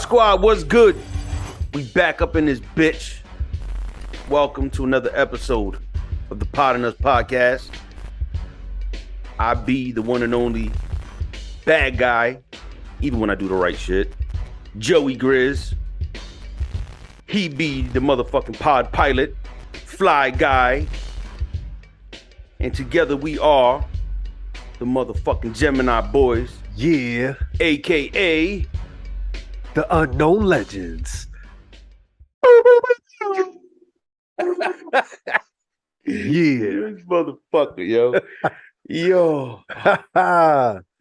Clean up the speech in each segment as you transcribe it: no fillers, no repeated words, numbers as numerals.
Squad, what's good? We back up in this bitch. Welcome to another episode of the Pod and Us podcast. I be the one and only bad guy, even when I do the right shit. Joey Grizz. He be the motherfucking pod pilot, fly guy. And together we are the motherfucking Gemini boys. Yeah. AKA The Unknown Legends. Yeah. This motherfucker, yo. Yo.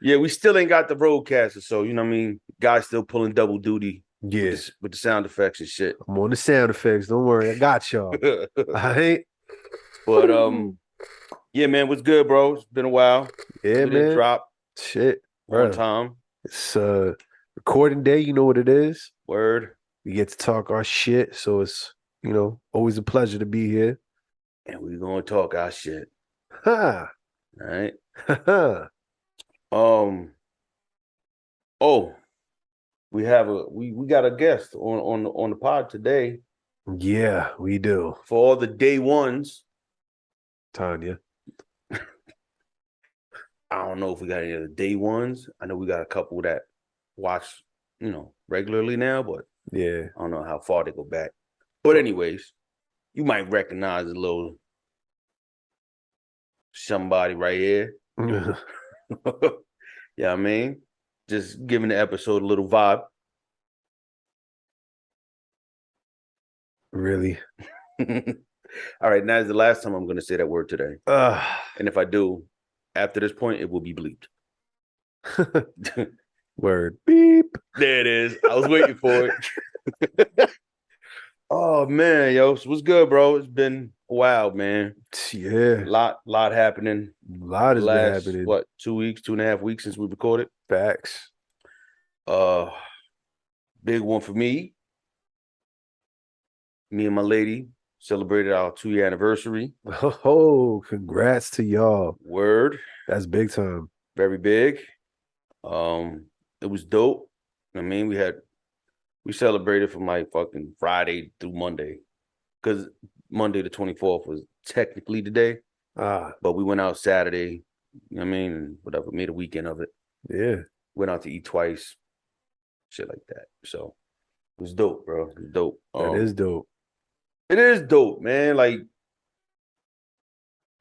Yeah, we still ain't got the roadcaster, so you know what I mean? Guys still pulling double duty Yeah. with the sound effects and shit. I'm on the sound effects. Don't worry. I got y'all. All right. But yeah, man, what's good, bro? It's been a while. Yeah, We didn't man. drop Shit. on Bruh. time. It's recording day. You know what it is. Word. We get to talk our shit. So it's, always a pleasure to be here. And we gonna talk our shit. Ha. All right. Ha. Oh, we have we got a guest on the pod today Yeah, we do. for all the day ones. Tanya. I don't know if we got any of the day ones. I know we got a couple that watch, regularly now, but Yeah. I don't know how far they go back. But anyways, you might recognize a little somebody right here. Yeah, I mean, just giving the episode a little vibe. Really? All right, now is the last time I'm going to say that word today. And if I do, after this point, it will be bleeped. Word. Beep. There it is. I was waiting for it. Oh, man, yo. So what's good, bro? It's been a while, man. Yeah. Lot happening. A lot has been Last, happening. what, 2.5 weeks since we recorded? Facts. Big one for me. Me and my lady celebrated our 2-year anniversary. Oh, congrats to y'all. Word. That's big time. Very big. It was dope. I mean, we celebrated from like fucking Friday through Monday. Because Monday the 24th was technically the day. But we went out Saturday, and whatever, made a weekend of it. Yeah. Went out to eat twice. Shit like that. So it was dope, bro. It was dope. That is dope. It is dope, man. Like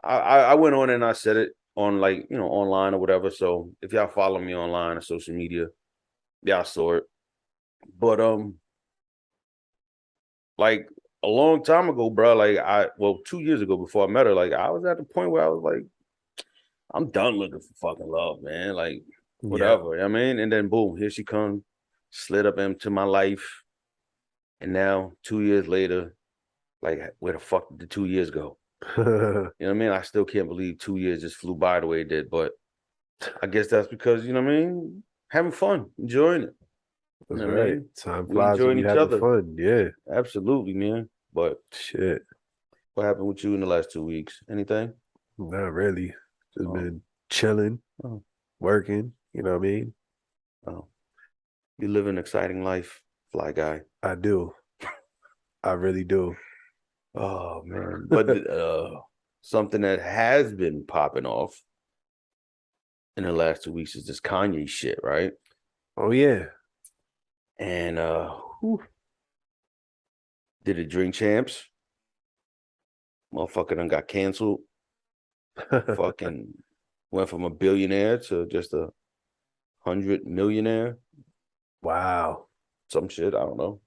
I went on and I said it on online or whatever. So if y'all follow me online or social media, y'all saw it. But like a long time ago, bro, 2 years ago before I met her, like I was at the point where I was like, I'm done looking for fucking love, man. Like whatever. Yeah. And then boom, here she comes, slid up into my life. And now 2 years later, like where the fuck did the 2 years go? You know what I mean? I still can't believe 2 years just flew by the way it did, but I guess that's because, having fun, enjoying it. That's You know right. I mean? Time We flies when enjoying you each having other. fun. Yeah. Absolutely, man. But Shit. what happened with you in the last 2 weeks? Anything? Not really. Just Oh. been chilling, Oh. working. You know what I mean? Oh. You live an exciting life, fly guy. I do. I really do. Oh, man. But something that has been popping off in the last 2 weeks is this Kanye shit, right? Oh, yeah. And did it Drink Champs? Motherfucker done got canceled. Fucking went from a billionaire to just 100 millionaire. Wow. Some shit, I don't know.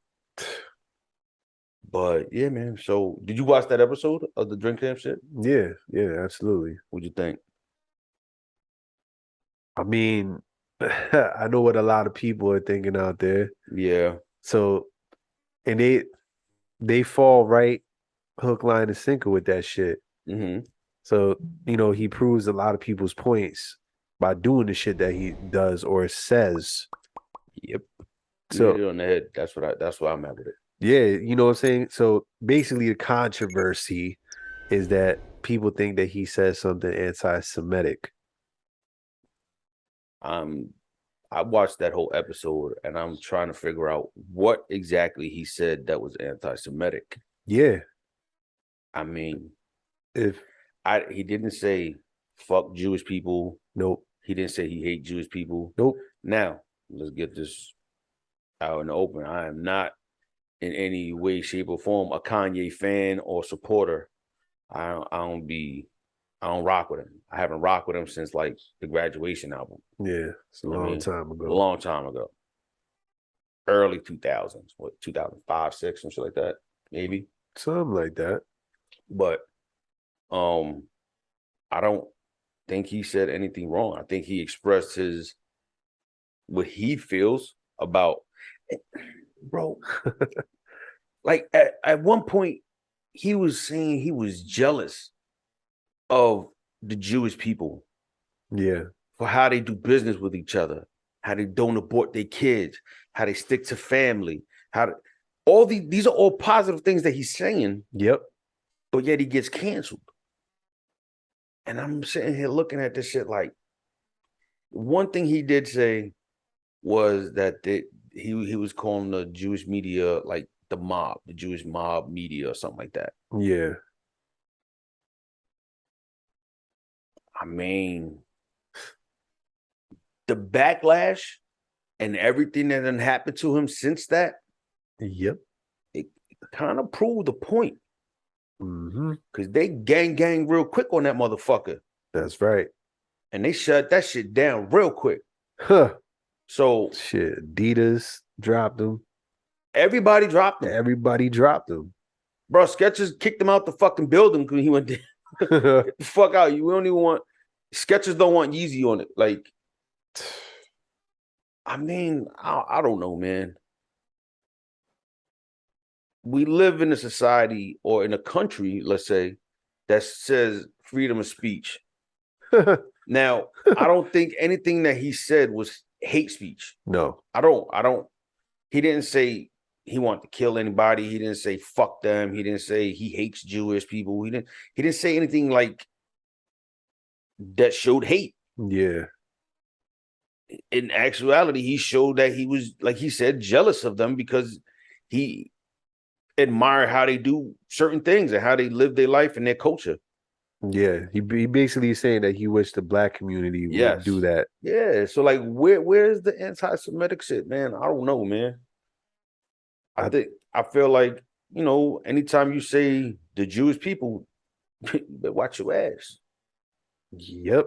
But yeah, man. So did you watch that episode of the Drink Champ shit? Yeah. Yeah, absolutely. What'd you think? I mean, I know what a lot of people are thinking out there. Yeah. So, and they fall right hook, line, and sinker with that shit. Mm-hmm. So, he proves a lot of people's points by doing the shit that he does or says. Yep. So you hit it on the head. That's why I'm at with it. Yeah, you know what I'm saying? So basically the controversy is that people think that he says something anti-Semitic. I'm I watched that whole episode and I'm trying to figure out what exactly he said that was anti-Semitic. Yeah. I mean, If he didn't say fuck Jewish people. Nope. He didn't say he hate Jewish people. Nope. Now, let's get this out in the open. I am not in any way, shape, or form a Kanye fan or supporter. I don't rock with him. I haven't rocked with him since like the Graduation album. Yeah, it's a long time ago. A long time ago. Early 2000s, what 2005, 6, some shit like that, maybe. Something like that. But I don't think he said anything wrong. I think he expressed what he feels about, bro. Like at one point, he was saying he was jealous of the Jewish people. Yeah. For how they do business with each other, how they don't abort their kids, how they stick to family, these are all positive things that he's saying. Yep. But yet he gets canceled. And I'm sitting here looking at this shit like, one thing he did say was that he was calling the Jewish media like the mob, the Jewish mob media or something like that. Yeah. I mean, the backlash and everything that done happened to him since that, yep, it kind of proved the point. Because they gang real quick on that motherfucker. That's right. And they shut that shit down real quick. Huh. So shit, Adidas dropped him. Everybody dropped him. Everybody dropped him. Bro, Skechers kicked him out the fucking building because he went there. Get the fuck out. You don't even want Skechers don't want Yeezy on it. Like, I mean, I don't know, man. We live in a society or in a country, let's say, that says freedom of speech. Now, I don't think anything that he said was hate speech. No. I don't. He didn't say he wanted to kill anybody. He didn't say fuck them. He didn't say he hates Jewish people. He didn't say anything like that showed hate. Yeah. In actuality, he showed that he was, like he said, jealous of them because he admired how they do certain things and how they live their life and their culture. Yeah, he basically saying that he wished the black community would do that. Yeah, so like, where's the anti-Semitic shit, man? I don't know, man. I feel like, you know, anytime you say the Jewish people, watch your ass. Yep.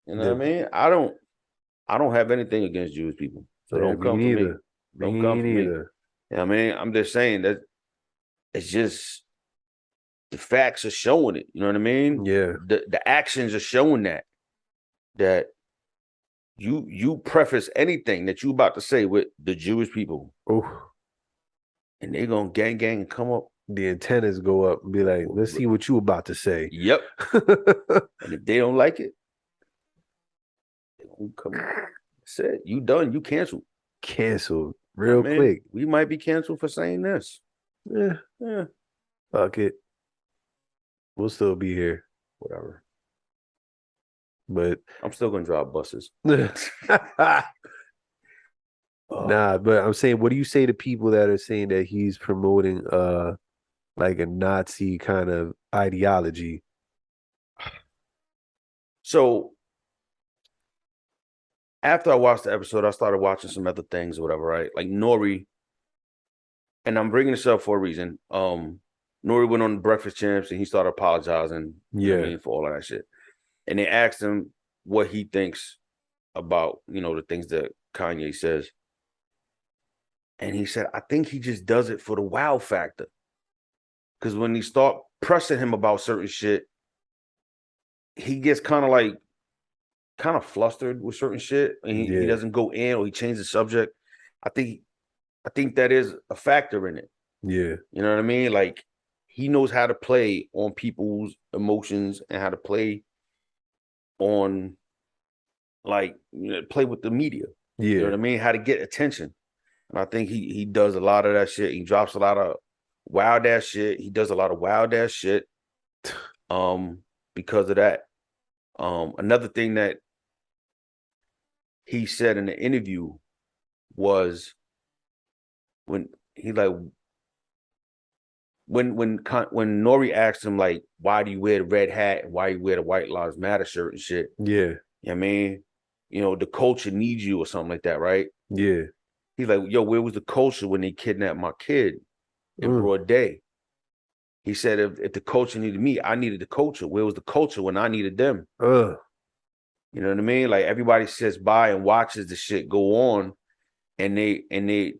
You know what I mean? I don't have anything against Jewish people. So don't come for me. Don't come for me. You know what I mean? I'm just saying that it's just the facts are showing it. You know what I mean? Yeah. The actions are showing that you preface anything that you about to say with the Jewish people. Oh. And they're gonna gang and come up. The antennas go up and be like, let's see what you about to say. Yep. And if they don't like it, they won't come. That's it. You done. You canceled. Canceled real quick. We might be canceled for saying this. Yeah. Fuck it. We'll still be here. Whatever. But I'm still gonna drive buses. Nah, but I'm saying, what do you say to people that are saying that he's promoting like a Nazi kind of ideology? So after I watched the episode, I started watching some other things or whatever, right? Like Nori, and I'm bringing this up for a reason. Nori went on the Breakfast Champs and he started apologizing for all of that shit. And they asked him what he thinks about, you know, the things that Kanye says. And he said, I think he just does it for the wow factor. Because when he start pressing him about certain shit, he gets kind of flustered with certain shit. And he doesn't go in or he changes the subject. I think that is a factor in it. Yeah. You know what I mean? Like, he knows how to play on people's emotions and how to play on, like, you know, play with the media. Yeah. You know what I mean? How to get attention. And I think he does a lot of that shit. He drops a lot of wild ass shit. He does a lot of wild ass shit because of that. Another thing that he said in the interview was when he like when Nori asked him like, why do you wear the red hat and why you wear the White Lives Matter shirt and shit? Yeah. You know what I mean? You know, the culture needs you or something like that, right? Yeah. He's like, yo, where was the culture when they kidnapped my kid in broad day? He said, if the culture needed me, I needed the culture. Where was the culture when I needed them? You know what I mean? Like everybody sits by and watches the shit go on, and they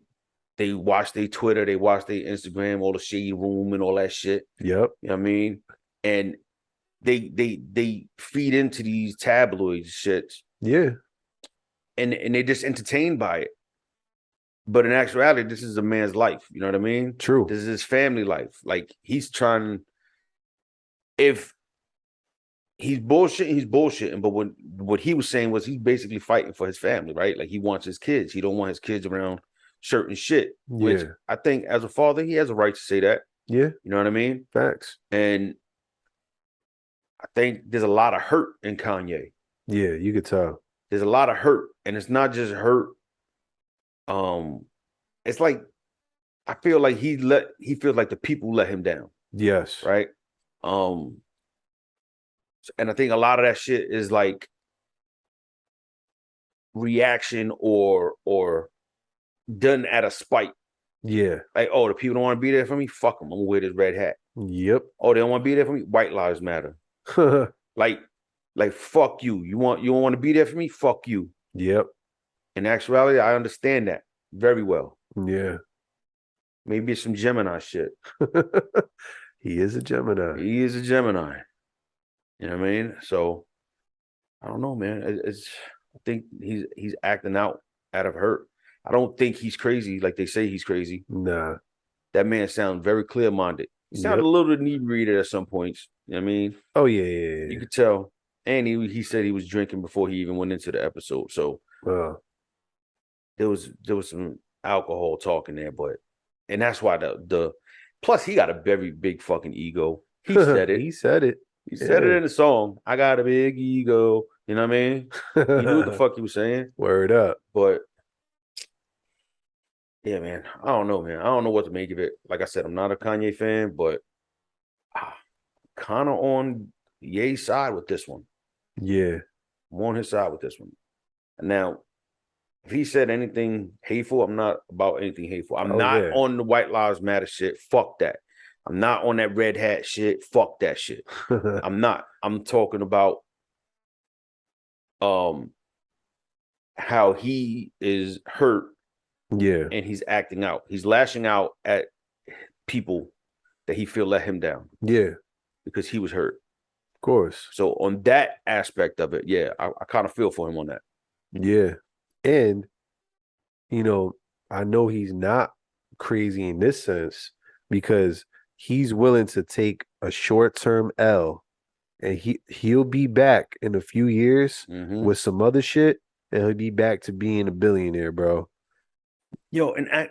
watch their Twitter, they watch their Instagram, all the shady room and all that shit. Yep. You know what I mean? And they feed into these tabloid shits. Yeah. And they're just entertained by it. But in actuality, this is a man's life. You know what I mean? True. This is his family life. Like he's trying. If he's bullshitting. But what he was saying was he's basically fighting for his family, right? Like he wants his kids. He don't want his kids around certain shit. Which I think as a father, he has a right to say that. Yeah. You know what I mean? Facts. And I think there's a lot of hurt in Kanye. Yeah, you could tell. There's a lot of hurt. And it's not just hurt. It's like I feel like he feels like the people let him down. Yes. Right. And I think a lot of that shit is like reaction or done at a spite. Yeah. Like, oh, the people don't want to be there for me. Fuck them. I'm gonna wear this red hat. Yep. Oh, they don't want to be there for me. White Lives Matter. like fuck you. You don't want to be there for me. Fuck you. Yep. In actuality, I understand that very well. Yeah. Maybe it's some Gemini shit. He is a Gemini. He is a Gemini. You know what I mean? So I don't know, man. I think he's acting out of hurt. I don't think he's crazy like they say he's crazy. Nah. That man sounds very clear-minded. He sounded a little inebriated at some points. You know what I mean? Oh, yeah. You could tell. And he said he was drinking before he even went into the episode. So there was some alcohol talk in there, and that's why the plus he got a very big fucking ego. He said it. He said it. He said it in the song. I got a big ego. You know what I mean? He knew what the fuck he was saying. Word up. But yeah, man. I don't know, man. I don't know what to make of it. Like I said, I'm not a Kanye fan, but kind of on Ye's side with this one. Yeah. I'm on his side with this one. And now, if he said anything hateful, I'm not about anything hateful. I'm not on the White Lives Matter shit. Fuck that. I'm not on that red hat shit. Fuck that shit. I'm not. I'm talking about how he is hurt. Yeah. And he's acting out. He's lashing out at people that he feel let him down. Yeah. Because he was hurt. Of course. So on that aspect of it, yeah, I kind of feel for him on that. Yeah. And, I know he's not crazy in this sense because he's willing to take a short-term L and he'll be back in a few years with some other shit and he'll be back to being a billionaire, bro. I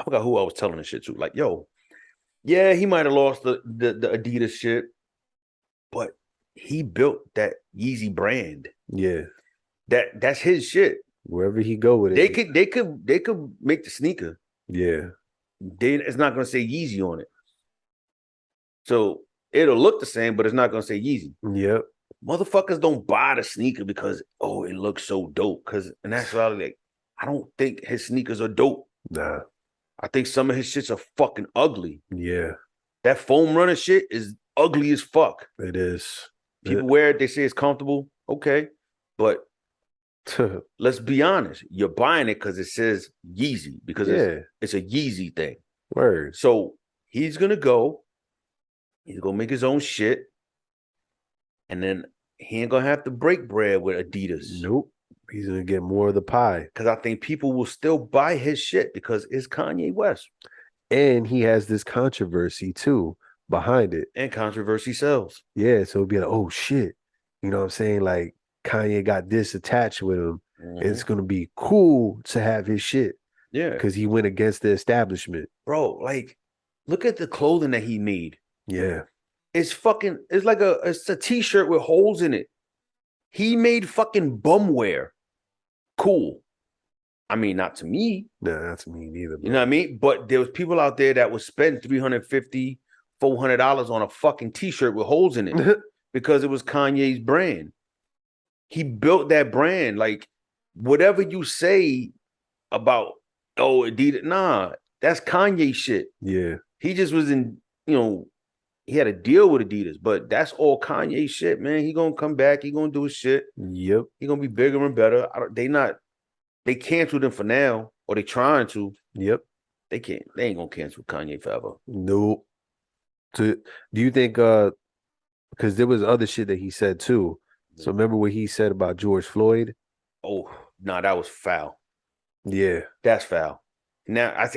forgot who I was telling this shit to. Like, yeah, he might have lost the Adidas shit, but he built that Yeezy brand. Yeah. That's his shit. Wherever he go with it. They could make the sneaker. Yeah. It's not gonna say Yeezy on it. So it'll look the same, but it's not gonna say Yeezy. Yep. Motherfuckers don't buy the sneaker because it looks so dope. Because in actuality, like, I don't think his sneakers are dope. Nah. I think some of his shits are fucking ugly. Yeah. That foam runner shit is ugly as fuck. It is. People wear it, they say it's comfortable. Okay. But let's be honest. You're buying it because it says Yeezy. Because it's a Yeezy thing. Word. So he's going to make his own shit. And then he ain't going to have to break bread with Adidas. Nope. He's going to get more of the pie. Because I think people will still buy his shit because it's Kanye West. And he has this controversy, too, behind it. And controversy sells. Yeah, so it'd be like, oh, shit. You know what I'm saying? Like, Kanye got this attached with him. It's going to be cool to have his shit. Yeah. Because he went against the establishment. Bro, like, look at the clothing that he made. Yeah. It's like it's a t-shirt with holes in it. He made fucking bum wear. Cool. I mean, not to me. Nah, not to me neither. Bro. You know what I mean? But there was people out there that would spend $350, $400 on a fucking t-shirt with holes in it because it was Kanye's brand. He built that brand. Like, whatever you say about, oh, Adidas, nah, that's Kanye shit. Yeah. He just was in, he had a deal with Adidas, but that's all Kanye shit, man. He gonna come back. He gonna do his shit. Yep. He gonna be bigger and better. They canceled him for now, or they trying to. Yep. They ain't gonna cancel Kanye forever. Nope. Do you think because there was other shit that he said too. So remember what he said about George Floyd? Oh, no, that was foul. Yeah. That's foul. Now I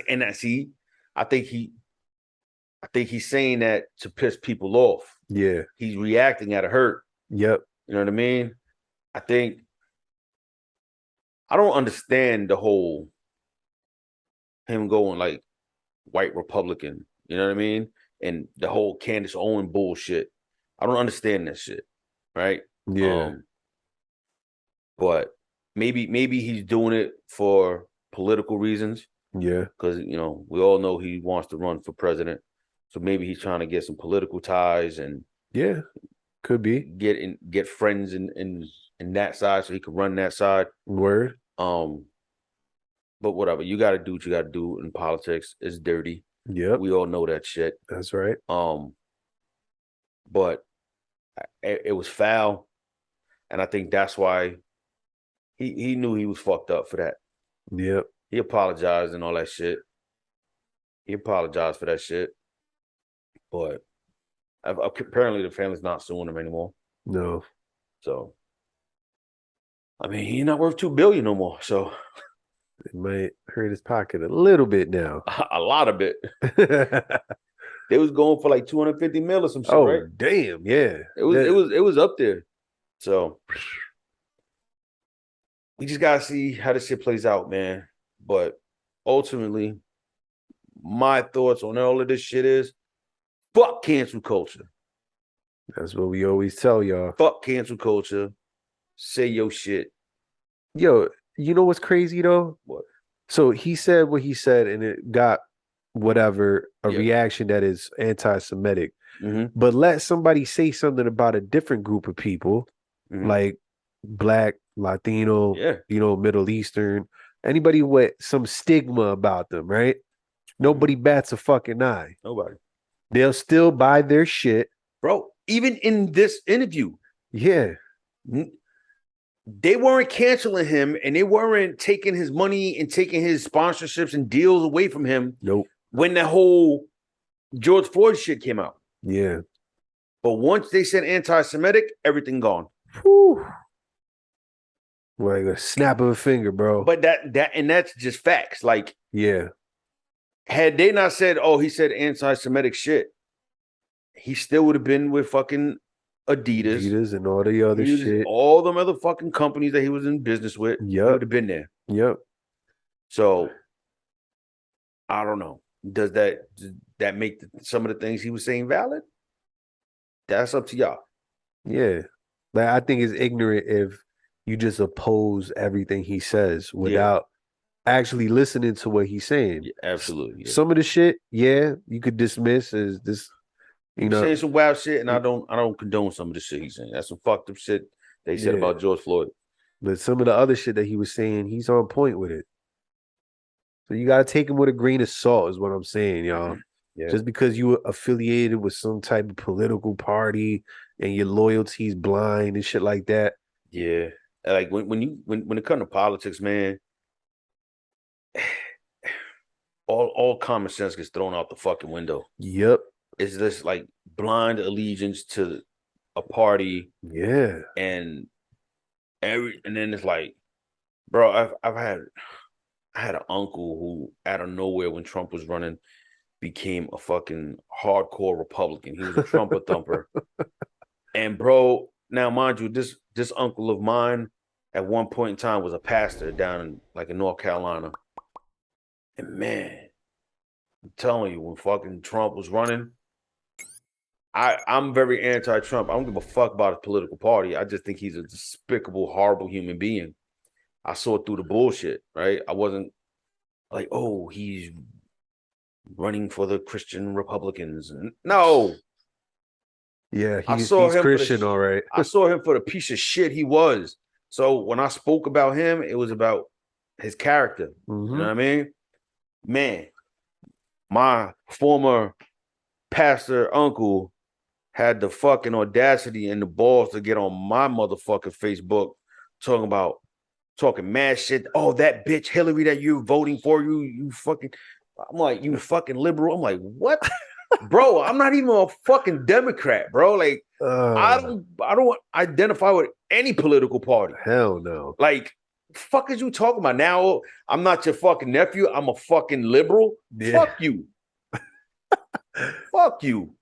think he's saying that to piss people off. Yeah. He's reacting out of hurt. Yep. You know what I mean? I don't understand the whole him going like white Republican. You know what I mean? And the whole Candace Owen bullshit. I don't understand that shit. Right? Yeah. But maybe he's doing it for political reasons. Yeah. Because, we all know he wants to run for president. So maybe he's trying to get some political ties and yeah, could be get friends in that side so he could run that side. Word. But whatever, you got to do what you got to do in politics. It's dirty. Yep. We all know that shit. That's right. But it was foul, and I think that's why he knew he was fucked up for that. Yep. He apologized and all that shit. He apologized for that shit. But apparently the family's not suing him anymore. No. So, I mean, he's not worth $2 billion no more. So it might hurt his pocket a little bit now. A lot of it. They was going for like 250 mil or some shit, right? Damn, yeah. It was up there. So we just gotta see how this shit plays out, man. But ultimately, my thoughts on all of this shit is fuck cancel culture. That's what we always tell y'all. Fuck cancel culture. Say your shit. Yo, you know what's crazy though? What? So he said what he said, and it got whatever reaction that is anti-Semitic. Mm-hmm. But let somebody say something about a different group of people, like Black, Latino, Middle Eastern, anybody with some stigma about them, right? Nobody bats a fucking eye. Nobody. They'll still buy their shit. Bro, even in this interview. Yeah. They weren't canceling him, and they weren't taking his money and taking his sponsorships and deals away from him. Nope. When the whole George Floyd shit came out. Yeah. But once they said anti-Semitic, everything gone. Whew. Like a snap of a finger, bro. But that's just facts. Like, yeah. Had they not said, oh, he said anti-Semitic shit, he still would have been with fucking Adidas and all the other shit. All them other fucking companies that he was in business with. Yep. He would have been there. Yep. So, I don't know. Does that make some of the things he was saying valid? That's up to y'all. Yeah. Like, I think it's ignorant if you just oppose everything he says without actually listening to what he's saying. Yeah, absolutely. Yeah. Some of the shit, you could dismiss as this, saying some wild shit, and I don't condone some of the shit he's saying. That's some fucked up shit they said about George Floyd. But some of the other shit that he was saying, he's on point with it. So you gotta take him with a grain of salt, is what I'm saying, y'all. Yeah. Just because you were affiliated with some type of political party and your loyalty's blind and shit like that. Yeah. Like when it comes to politics, man, all common sense gets thrown out the fucking window. Yep. It's this like blind allegiance to a party. Yeah. And then it's like, bro, I had an uncle who out of nowhere when Trump was running became a fucking hardcore Republican. He was a Trump thumper. And bro, now mind you, this uncle of mine at one point in time was a pastor down in North Carolina. And man, I'm telling you, when fucking Trump was running, I'm very anti-Trump. I don't give a fuck about his political party. I just think he's a despicable, horrible human being. I saw through the bullshit, right? I wasn't like, oh, he's running for the Christian Republicans. No. Yeah, I he's saw he's him for the Christian, all right. I saw him for the piece of shit he was. So when I spoke about him, it was about his character. You know what I mean? Man, my former pastor uncle had the fucking audacity and the balls to get on my motherfucking Facebook talking mad shit. Oh, that bitch Hillary that you're voting for, you fucking. I'm like, you fucking liberal. I'm like, what? Bro, I'm not even a fucking Democrat, bro. Like, I don't identify with any political party. Hell no. Like, fuck is you talking about? Now I'm not your fucking nephew. I'm a fucking liberal. Yeah. Fuck you. Fuck you.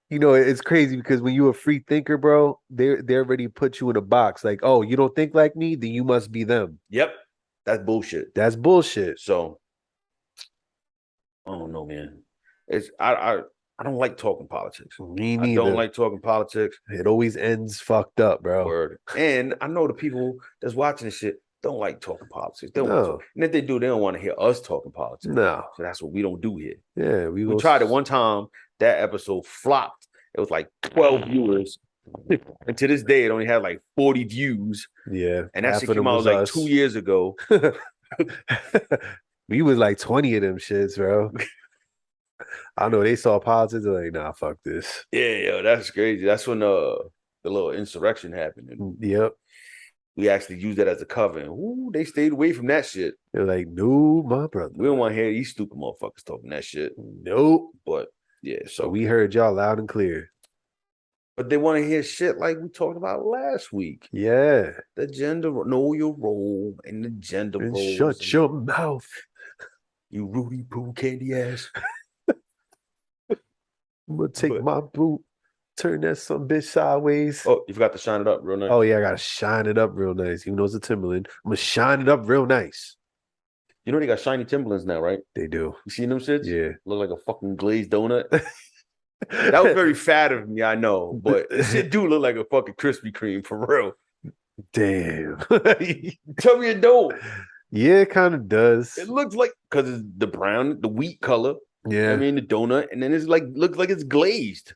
You know, it's crazy because when you're a free thinker, bro, they already put you in a box. Like, oh, you don't think like me? Then you must be them. Yep. That's bullshit. That's bullshit. So I don't know, man. It's I don't like talking politics. Me neither. I don't like talking politics. It always ends fucked up, bro. Word. And I know the people that's watching this shit don't like talking politics. They don't want to talk. And if they do, they don't want to hear us talking politics. No. So that's what we don't do here. Yeah, we tried it one time. That episode flopped. It was like 12 viewers. And to this day, it only had like 40 views. Yeah. And that shit came out like 2 years ago. We was like 20 of them shits, bro. I know they saw politics. They're like, nah, fuck this. Yeah, yo, that's crazy. That's when the little insurrection happened. And yep. We actually used that as a cover. And ooh, they stayed away from that shit. They're like, no, my brother. We don't want to hear these stupid motherfuckers talking that shit. Nope. But yeah, so we heard y'all loud and clear. But they want to hear shit like we talked about last week. Yeah. The gender, know your role and the gender and roles. Shut your mouth. You Rudy Poo candy ass. I'm going to take my boot, turn that some bitch sideways. Oh, you forgot to shine it up real nice. Oh, yeah, I got to shine it up real nice. Even though it's a Timberland, I'm going to shine it up real nice. You know they got shiny Timberlands now, right? They do. You seen them shits? Yeah. Look like a fucking glazed donut. That was very fat of me, I know. But this shit do look like a fucking Krispy Kreme, for real. Damn. Tell me it don't. Yeah, it kind of does. It looks like, because it's the brown, the wheat color. Yeah. You know I mean, the donut. And then it's like, looks like it's glazed.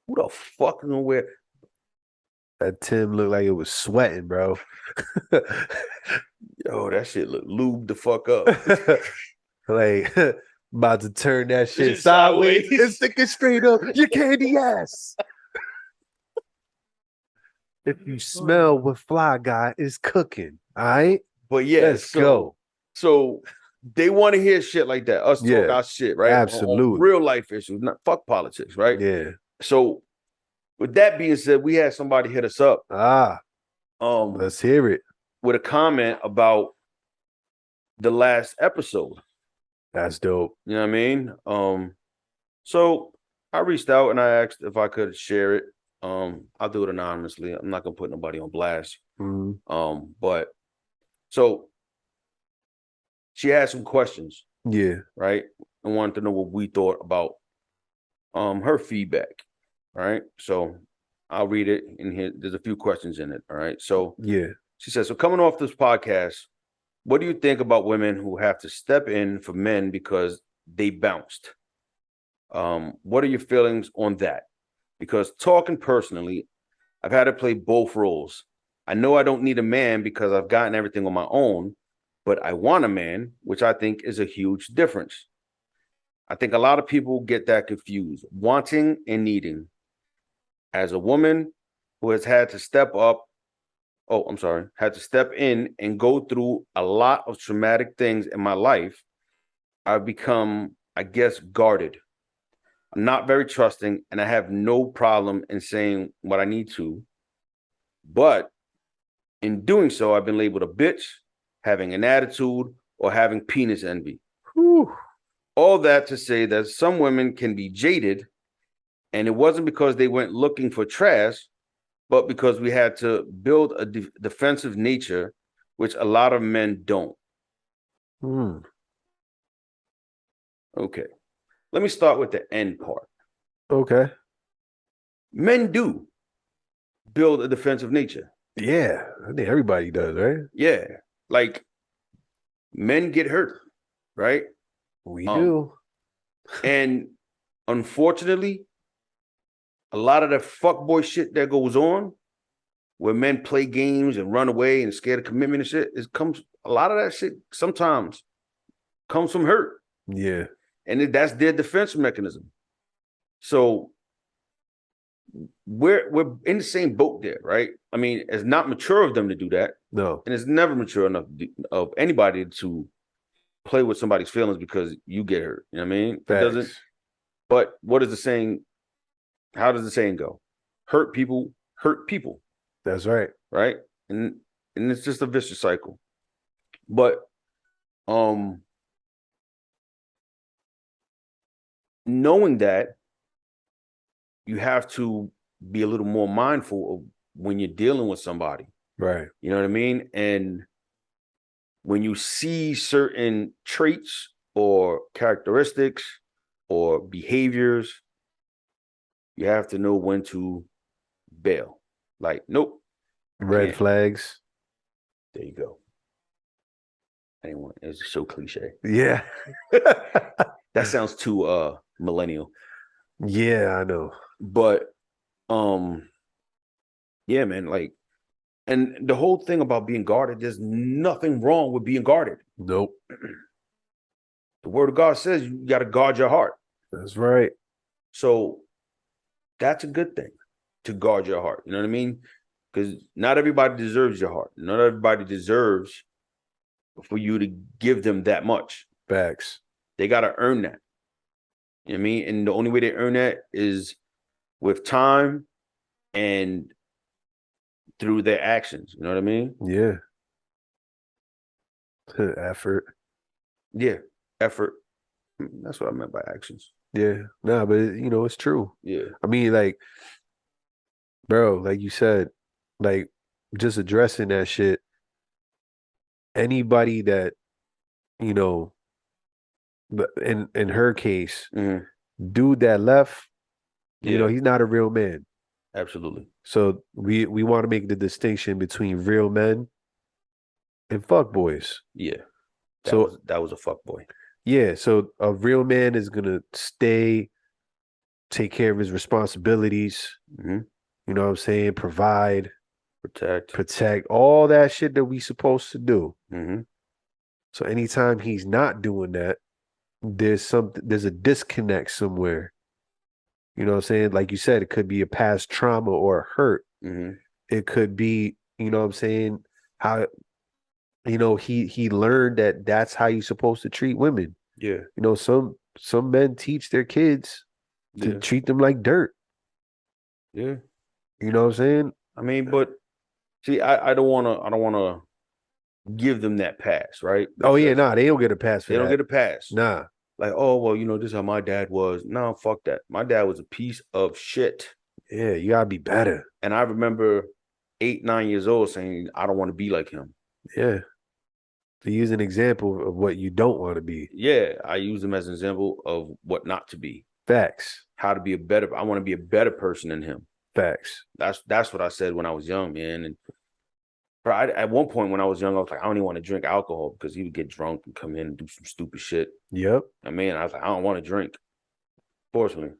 Who the fuck is gonna wear? That Tim looked like it was sweating, bro. Yo, that shit look lubed the fuck up. Like, about to turn that shit sideways and stick it straight up your candy ass. If you smell what Fly Guy is cooking, all right? But yeah, let's go. So they want to hear shit like that. Us talk our shit, right? Absolutely. On real life issues, not fuck politics, right? Yeah. So with that being said, we had somebody hit us up. Let's hear it. With a comment about the last episode. That's dope. You know what I mean? So I reached out and I asked if I could share it. I'll do it anonymously. I'm not gonna put nobody on blast. But so she had some questions. Yeah. Right. And wanted to know what we thought about her feedback. Right. So I'll read it in here. There's a few questions in it. All right. So yeah. She says, so coming off this podcast, what do you think about women who have to step in for men because they bounced? What are your feelings on that? Because talking personally, I've had to play both roles. I know I don't need a man because I've gotten everything on my own, but I want a man, which I think is a huge difference. I think a lot of people get that confused, wanting and needing. As a woman who has had to step in and go through a lot of traumatic things in my life, I've become, I guess, guarded. I'm not very trusting, and I have no problem in saying what I need to. But in doing so, I've been labeled a bitch, having an attitude, or having penis envy. Whew. All that to say that some women can be jaded, and it wasn't because they went looking for trash, but because we had to build a defensive nature, which a lot of men don't. Okay. Let me start with the end part. Okay. Men do build a defensive nature. Yeah. I think everybody does, right? Yeah. like men get hurt, right? We do. And unfortunately, a lot of the fuckboy shit that goes on, where men play games and run away and scared of commitment and shit, a lot of that shit sometimes comes from hurt. Yeah. And that's their defense mechanism. So we're in the same boat there, right? I mean, it's not mature of them to do that. No. And it's never mature enough of anybody to play with somebody's feelings because you get hurt. You know what I mean? Facts. It doesn't. But what is the saying? How does the saying go? Hurt people hurt people. That's right. Right? And it's just a vicious cycle. But knowing that, you have to be a little more mindful of when you're dealing with somebody. Right. You know what I mean? And when you see certain traits or characteristics or behaviors, you have to know when to bail. Like, nope. Red flags. There you go. Anyone, it's so cliche. Yeah. That sounds too millennial. Yeah, I know. But yeah, man, like, and the whole thing about being guarded, there's nothing wrong with being guarded. Nope. The word of God says you got to guard your heart. That's right. So that's a good thing, to guard your heart. You know what I mean? Because not everybody deserves your heart. Not everybody deserves for you to give them that much. Facts. They got to earn that. You know what I mean? And the only way they earn that is with time and through their actions. You know what I mean? Yeah. Effort. Yeah. Effort. That's what I meant by actions. Yeah. Nah, but it's true. Yeah. I mean, like, bro, like you said, like, just addressing that shit. Anybody that, in her case, dude that left, he's not a real man. Absolutely. So we want to make the distinction between real men and fuckboys. Yeah. That was a fuckboy. Yeah. So a real man is gonna take care of his responsibilities. You know what I'm saying? Provide, protect, all that shit that we supposed to do. So anytime he's not doing that, there's a disconnect somewhere. You know what I'm saying? Like you said, it could be a past trauma or a hurt. It could be, you know what I'm saying, how, he learned that that's how you're supposed to treat women. Yeah. Some men teach their kids to treat them like dirt. Yeah. You know what I'm saying? I mean, but see, I don't wanna give them that pass, right? Oh yeah, nah, they don't get a pass for that. They don't get a pass. Nah. Like, oh, well, this is how my dad was. No, fuck that. My dad was a piece of shit. Yeah, you gotta be better. And I remember 8, 9 years old saying, I don't want to be like him. Yeah. To use an example of what you don't want to be. Yeah, I use him as an example of what not to be. Facts. How to be I want to be a better person than him. Facts. That's what I said when I was young, man. And at one point when I was young, I was like, I don't even want to drink alcohol because he would get drunk and come in and do some stupid shit. Yep. I mean, I was like, I don't want to drink. Fortunately,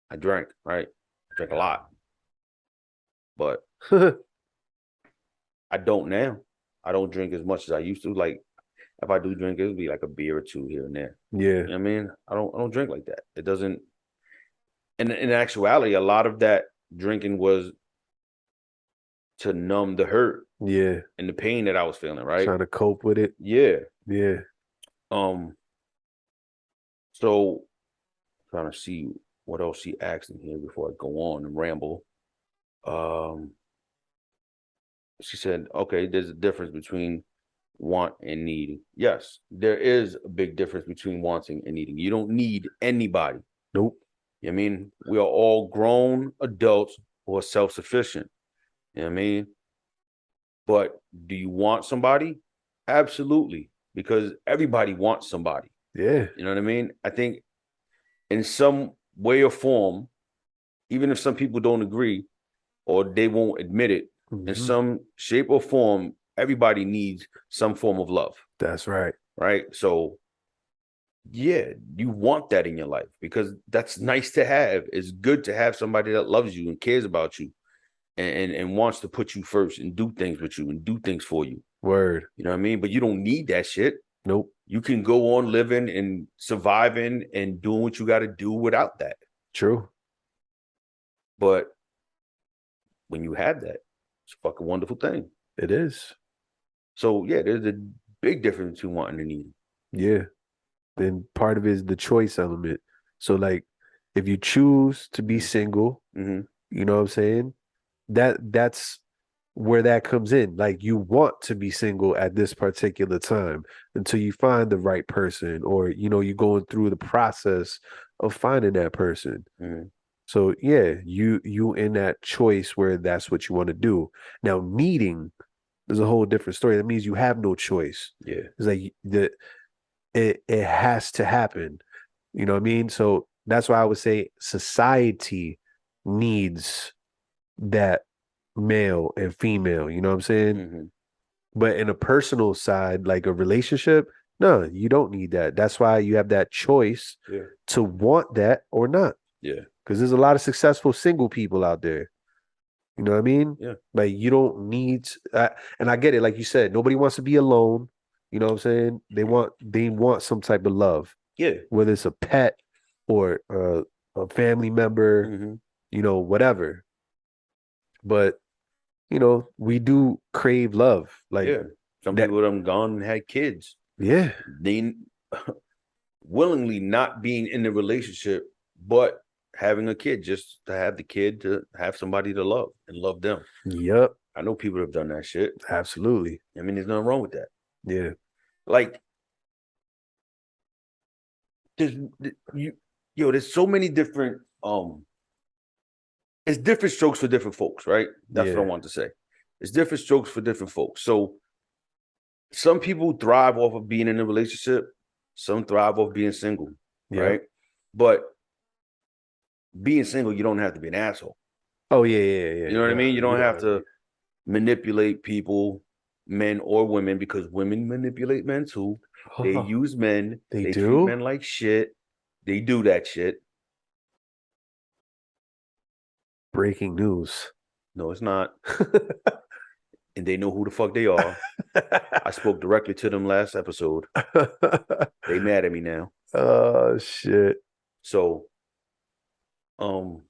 I drank, right? I drank a lot. But I don't now. I don't drink as much as I used to. Like, if I do drink, it'll be like a beer or two here and there. Yeah. You know what I mean? I don't drink like that. It doesn't. And in actuality, a lot of that drinking was to numb the hurt. Yeah. And the pain that I was feeling, right? Trying to cope with it. Yeah. Yeah. So trying to see what else she asked in here before I go on and ramble. She said, okay, there's a difference between want and needing. Yes, there is a big difference between wanting and needing. You don't need anybody. Nope. You know what I mean? We are all grown adults who are self-sufficient. You know what I mean? But do you want somebody? Absolutely. Because everybody wants somebody. Yeah. You know what I mean? I think in some way or form, even if some people don't agree or they won't admit it, in some shape or form, everybody needs some form of love. That's right. Right? So yeah, you want that in your life because that's nice to have. It's good to have somebody that loves you and cares about you and wants to put you first and do things with you and do things for you. Word. You know what I mean? But you don't need that shit. Nope. You can go on living and surviving and doing what you got to do without that. True. But when you have that, it's a fucking wonderful thing. It is. So yeah, there's a big difference between wanting and needing. Yeah. Then part of it is the choice element. So like if you choose to be single, Mm-hmm. you know what I'm saying? That's where that comes in. Like you want to be single at this particular time until you find the right person, or you know, you're going through the process of finding that person. Mm-hmm. So yeah, you in that choice where that's what you want to do. Now needing is a whole different story. That means you have no choice. Yeah. It's like it has to happen. You know what I mean? So that's why I would say society needs that male and female, you know what I'm saying? Mm-hmm. But in a personal side, like a relationship, no, you don't need that. That's why you have that choice to want that or not. Yeah. Because there's a lot of successful single people out there. You know what I mean? Yeah. Like you don't need, and I get it. Like you said, nobody wants to be alone. You know what I'm saying? They want some type of love. Yeah. Whether it's a pet or a family member, Mm-hmm. you know, whatever. But you know, we do crave love. Like some that, people have gone and had kids. Yeah. They willingly not being in the relationship, but having a kid just to have the kid to have somebody to love and love them. Yep. I know people have done that shit. Absolutely. I mean, there's nothing wrong with that. Yeah. Like, there's so many different it's different strokes for different folks, right? That's what I want to say. It's different strokes for different folks. So some people thrive off of being in a relationship, some thrive off being single, right? But being single, you don't have to be an asshole. Oh yeah. You know what I mean? You don't have to manipulate people, men or women, because women manipulate men too. They use men. They treat men like shit. They do that shit. Breaking news. No, it's not. And they know who the fuck they are. I spoke directly to them last episode. They mad at me now. Oh shit. So, you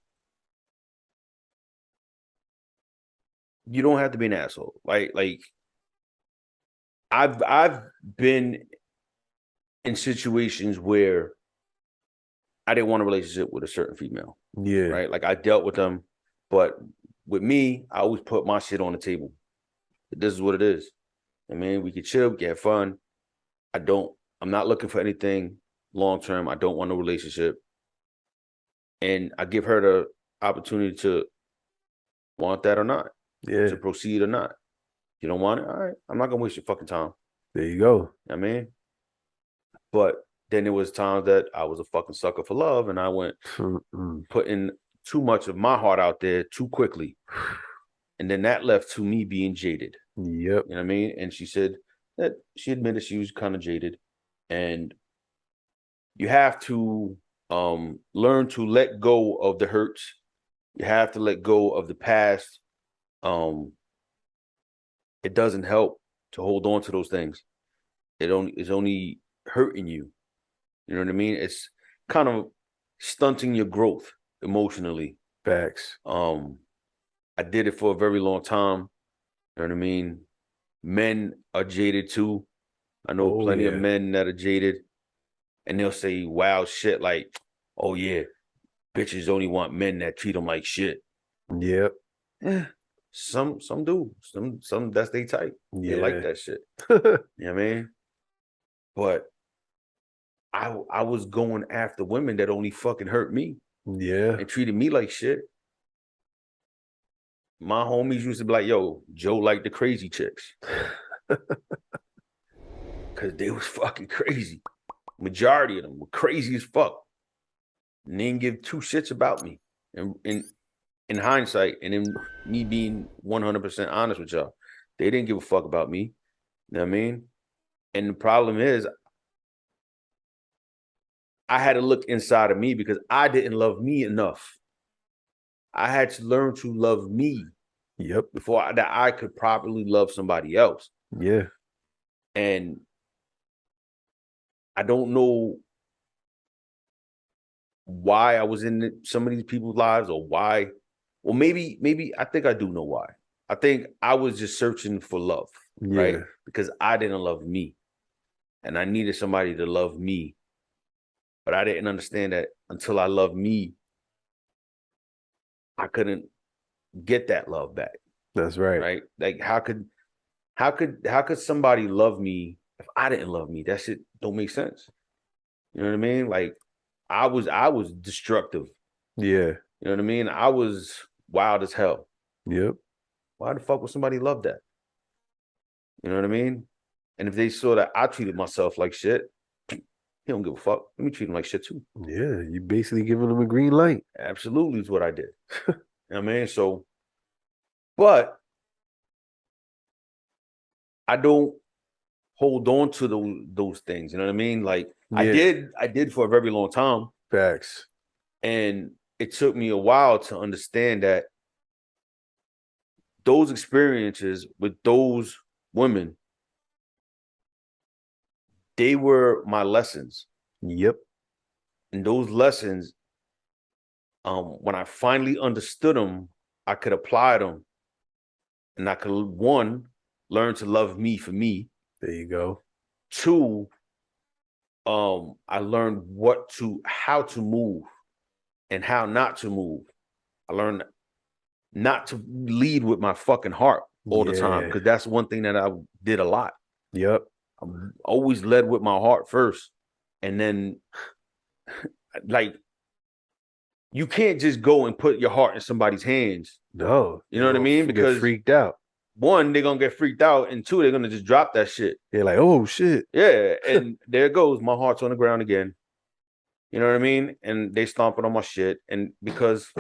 don't have to be an asshole. Like I've been in situations where I didn't want a relationship with a certain female. Yeah. Right? Like I dealt with them, but with me, I always put my shit on the table. This is what it is. I mean, we can chill, we can have fun. I'm not looking for anything long term. I don't want a relationship. And I give her the opportunity to want that or not. Yeah. To proceed or not. You don't want it? All right. I'm not gonna waste your fucking time. There you go. I mean, but then there was times that I was a fucking sucker for love, and I went putting too much of my heart out there too quickly, and then that left to me being jaded. Yep. You know what I mean? And she said that she admitted she was kind of jaded, and you have to learn to let go of the hurts. You have to let go of the past. It doesn't help to hold on to those things. It's only hurting you. You know what I mean? It's kind of stunting your growth emotionally. Facts. I did it for a very long time. You know what I mean? Men are jaded too. I know plenty of men that are jaded, and they'll say wild shit like, "Oh yeah, bitches only want men that treat them like shit." Yep. Some do. Some that's their type. Yeah. They like that shit. You know what I mean? But I was going after women that only fucking hurt me. Yeah. And treated me like shit. My homies used to be like, yo, Joe liked the crazy chicks. Because they was fucking crazy. Majority of them were crazy as fuck. And they didn't give two shits about me. And in hindsight, and in me being 100% honest with y'all, They didn't give a fuck about me. You know what I mean? And the problem is, I had to look inside of me because I didn't love me enough. I had to learn to love me. Yep. Before that I could properly love somebody else. Yeah. And I don't know why I was in some of these people's lives or why. Well, maybe I think I do know why. I think I was just searching for love, right? Because I didn't love me. And I needed somebody to love me. But I didn't understand that until I loved me, I couldn't get that love back. That's right. Right? Like how could somebody love me if I didn't love me? That shit don't make sense. You know what I mean? Like I was destructive. Yeah. You know what I mean? I was wild as hell. Yep. Why the fuck would somebody love that? You know what I mean? And if they saw that I treated myself like shit, he don't give a fuck. Let me treat him like shit too. Yeah, you basically giving them a green light. Absolutely is what I did. You know what I mean? So, but I don't hold on to those things. You know what I mean? Like I did for a very long time. Facts. And it took me a while to understand that those experiences with those women, they were my lessons. Yep. And those lessons, when I finally understood them, I could apply them. And I could, one, learn to love me for me. There you go. Two, I learned how to move and how not to move. I learned not to lead with my fucking heart all the time, because that's one thing that I did a lot. Yep. I always led with my heart first. And then, like, you can't just go and put your heart in somebody's hands. No. You know what I mean? Because get freaked out. One, they're going to get freaked out. And two, they're going to just drop that shit. They're like, oh, shit. Yeah. And there it goes. My heart's on the ground again. You know what I mean? And they stomping on my shit. And because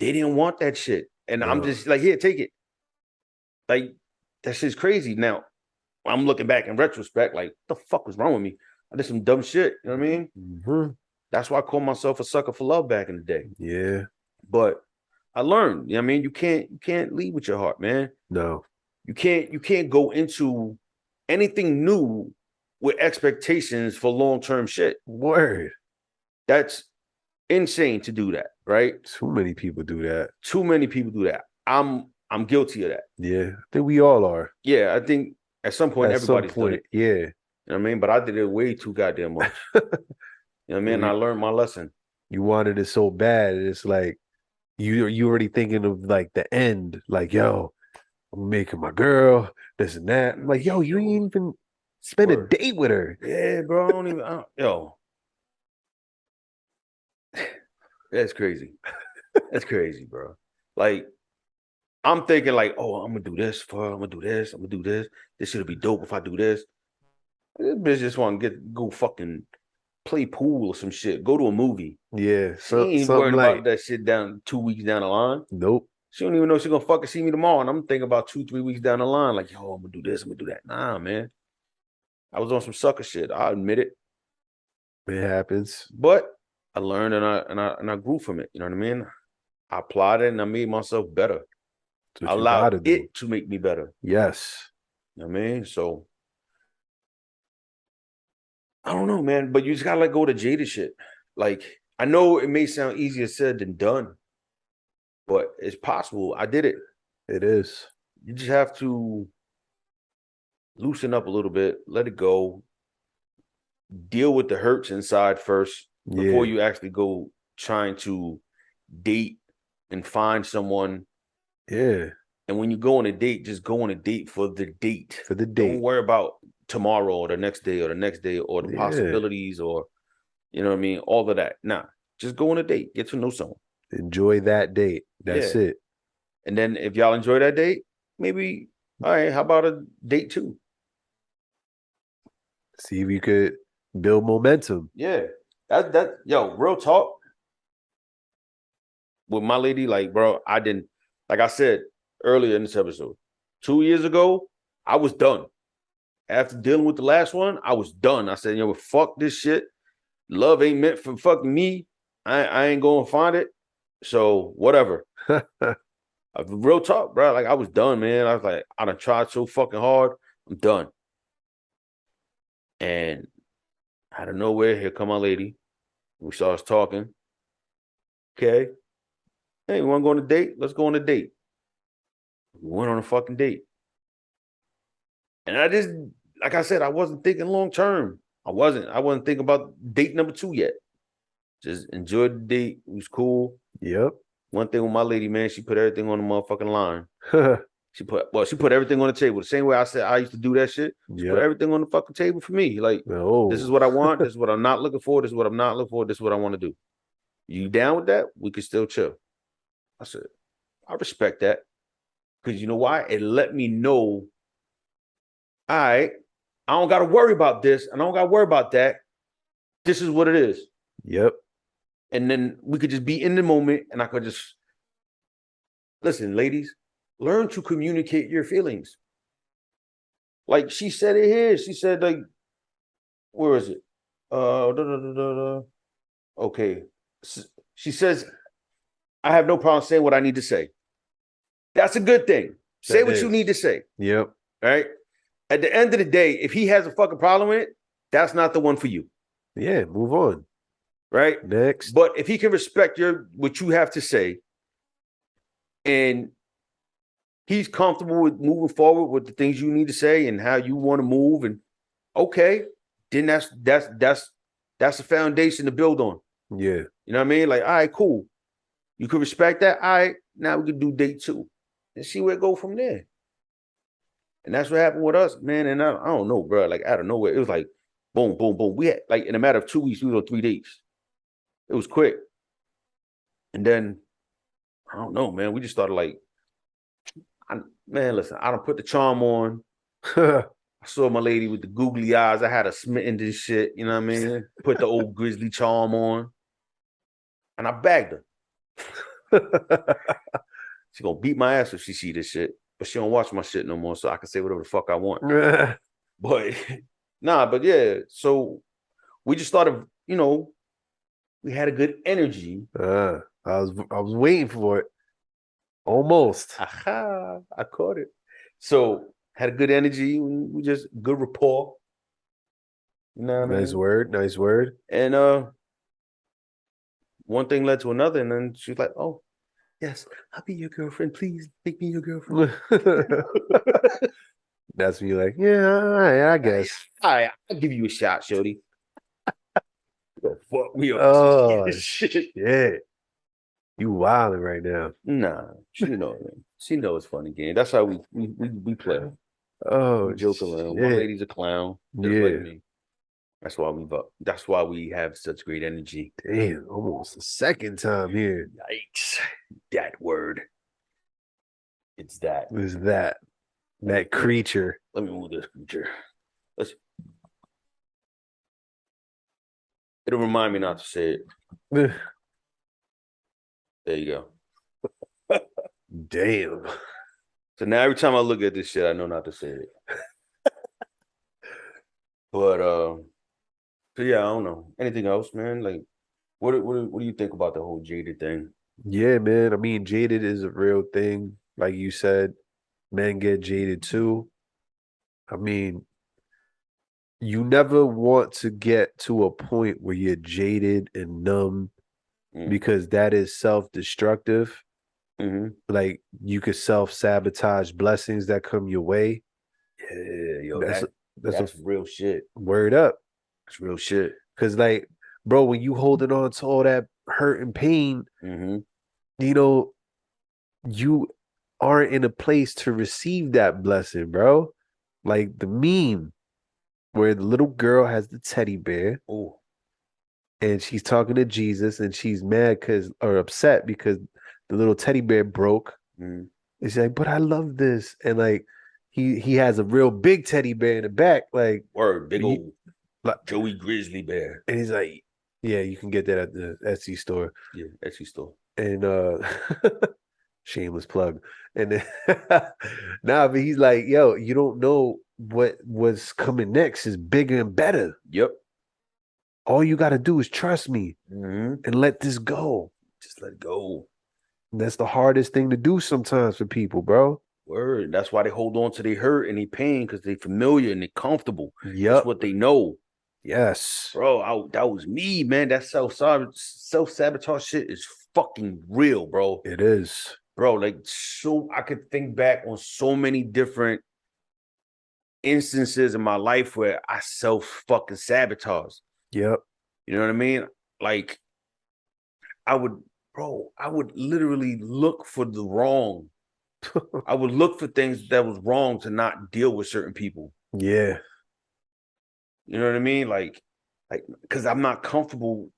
they didn't want that shit. And I'm just like, here, take it. Like, that shit's crazy. Now, I'm looking back in retrospect, like, what the fuck was wrong with me? I did some dumb shit. You know what I mean? Mm-hmm. That's why I called myself a sucker for love back in the day. Yeah. But I learned, you know what I mean? You can't lead with your heart, man. No. You can't go into anything new with expectations for long-term shit. Word. That's insane to do that, right? Too many people do that. Too many people do that. I'm guilty of that. Yeah. I think we all are. Yeah, I think at some point everybody's done it. Yeah. You know what I mean? But I did it way too goddamn much. You know what I mean? I learned my lesson. You wanted it so bad. It's like you already thinking of like the end. Like, yo, I'm making my girl, this and that. I'm like, yo, you ain't even spend a date with her. Yeah, bro. Yo. That's crazy. That's crazy, bro. Like, I'm thinking like, oh, I'm gonna do this for her. I'm gonna do this. I'm gonna do this. This should be dope if I do this. This bitch just want to go fucking play pool or some shit. Go to a movie. Yeah. She ain't worried about that shit down 2 weeks down the line. Nope. She don't even know she's gonna fucking see me tomorrow. And I'm thinking about 2-3 weeks down the line, like, yo, I'm gonna do this, I'm gonna do that. Nah, man. I was on some sucker shit. I admit it. It happens. But I learned and I grew from it. You know what I mean? I applied it and I made myself better. I allowed it to make me better. Yes. You know what I mean? So I don't know, man. But you just gotta let go of the jaded shit. Like, I know it may sound easier said than done, but it's possible. I did it. It is. You just have to loosen up a little bit, let it go, deal with the hurts inside first before you actually go trying to date and find someone. Yeah. And when you go on a date, just go on a date for the date. For the date. Don't worry about tomorrow or the next day or the next day or the possibilities or, you know what I mean? All of that. Nah, just go on a date. Get to know someone. Enjoy that date. That's it. And then if y'all enjoy that date, maybe, all right, how about a date 2? See if you could build momentum. Yeah. Yo, real talk. With my lady, like, bro, I didn't, like I said earlier in this episode, 2 years ago, I was done. After dealing with the last one, I was done. I said, fuck this shit. Love ain't meant for fucking me. I ain't going to find it. So whatever. Real talk, bro. Like I was done, man. I was like, I done tried so fucking hard. I'm done. And out of nowhere, here come my lady. We started talking. Okay. Hey, we want to go on a date? Let's go on a date. We went on a fucking date. And I just, like I said, I wasn't thinking long term. I wasn't thinking about date number 2 yet. Just enjoyed the date. It was cool. Yep. One thing with my lady, man, she put everything on the motherfucking line. She put everything on the table. The same way I said I used to do that shit. She put everything on the fucking table for me. Like, This is what I want. This is what I'm not looking for. This is what I'm not looking for. This is what I want to do. You down with that? We can still chill. I said, I respect that. Because you know why? It let me know, all right, I don't got to worry about this and I don't got to worry about that. This is what it is. Yep. And then we could just be in the moment and I could just, listen, ladies, learn to communicate your feelings. Like she said it here. She said, like, where is it? Okay. She says, I have no problem saying what I need to say. That's a good thing. Say what you need to say. Yep. Right? At the end of the day, if he has a fucking problem with it, that's not the one for you. Yeah, move on. Right? Next. But if he can respect what you have to say, and he's comfortable with moving forward with the things you need to say and how you want to move, and okay, then that's the foundation to build on. Yeah. You know what I mean? Like, all right, cool. You can respect that. All right, now we can do date 2 and see where it go from there. And that's what happened with us, man. And I don't know, bro. Like out of nowhere, it was like boom, boom, boom. We had like in a matter of 2 weeks, we was on 3 dates. It was quick. And then I don't know, man. We just started like, listen, I don't put the charm on. I saw my lady with the googly eyes. I had her smitten and shit. You know what I mean? Put the old grizzly charm on, and I bagged her. She gonna beat my ass if she see this shit, but she don't watch my shit no more, so I can say whatever the fuck I want. But but yeah. So we just started, we had a good energy. I was waiting for it. Almost. Aha, I caught it. So had a good energy. We just good rapport. You know what I mean? Nice word. Nice word. And one thing led to another, and then she's like, "Oh, yes, I'll be your girlfriend. Please make me your girlfriend." That's me like, yeah, all right, I guess. All right, I'll give you a shot, shorty. Fuck me up. Oh, shit. You wilding right now. Nah, she knows. She knows it's fun again. That's how we play. Oh, we joke around. My lady's a clown, just like me. That's why we have such great energy. Damn, almost the second time here. Yikes! That word. It's that. It's that. That creature. Let me move this creature. It'll remind me not to say it. There you go. Damn. So now every time I look at this shit, I know not to say it. But so yeah, I don't know. Anything else, man? Like, what do you think about the whole jaded thing? Yeah, man. I mean, jaded is a real thing. Like you said, men get jaded too. I mean, you never want to get to a point where you're jaded and numb because that is self-destructive. Mm-hmm. Like you could self-sabotage blessings that come your way. Yeah, yo, that's real shit. Word up. That's real shit. Because like, bro, when you holding on to all that hurt and pain, you aren't in a place to receive that blessing, bro. Like the meme where the little girl has the teddy bear. Oh. And she's talking to Jesus and she's mad or upset because the little teddy bear broke. And she's like, but I love this. And like he has a real big teddy bear in the back, like big old Joey Grizzly bear. And he's like, yeah, you can get that at the Etsy store. Yeah, Etsy store. And Shameless plug. And then nah, but he's like, yo, you don't know what's coming next is bigger and better. Yep. All you got to do is trust me Mm-hmm. and let this go. Just let it go. And that's the hardest thing to do sometimes for people, bro. Word. That's why they hold on to their hurt and their pain because they familiar and they comfortable. Yep. That's what they know. Yes. Bro, that was me, man. That self-sabotage shit is fucking real, bro. It is. Bro, like, so I could think back on so many different instances in my life where I self-fucking sabotage. Yep. You know what I mean? Like, I would literally look for the wrong. I would look for things that was wrong to not deal with certain people. Yeah. You know what I mean? Like, because I'm not comfortable.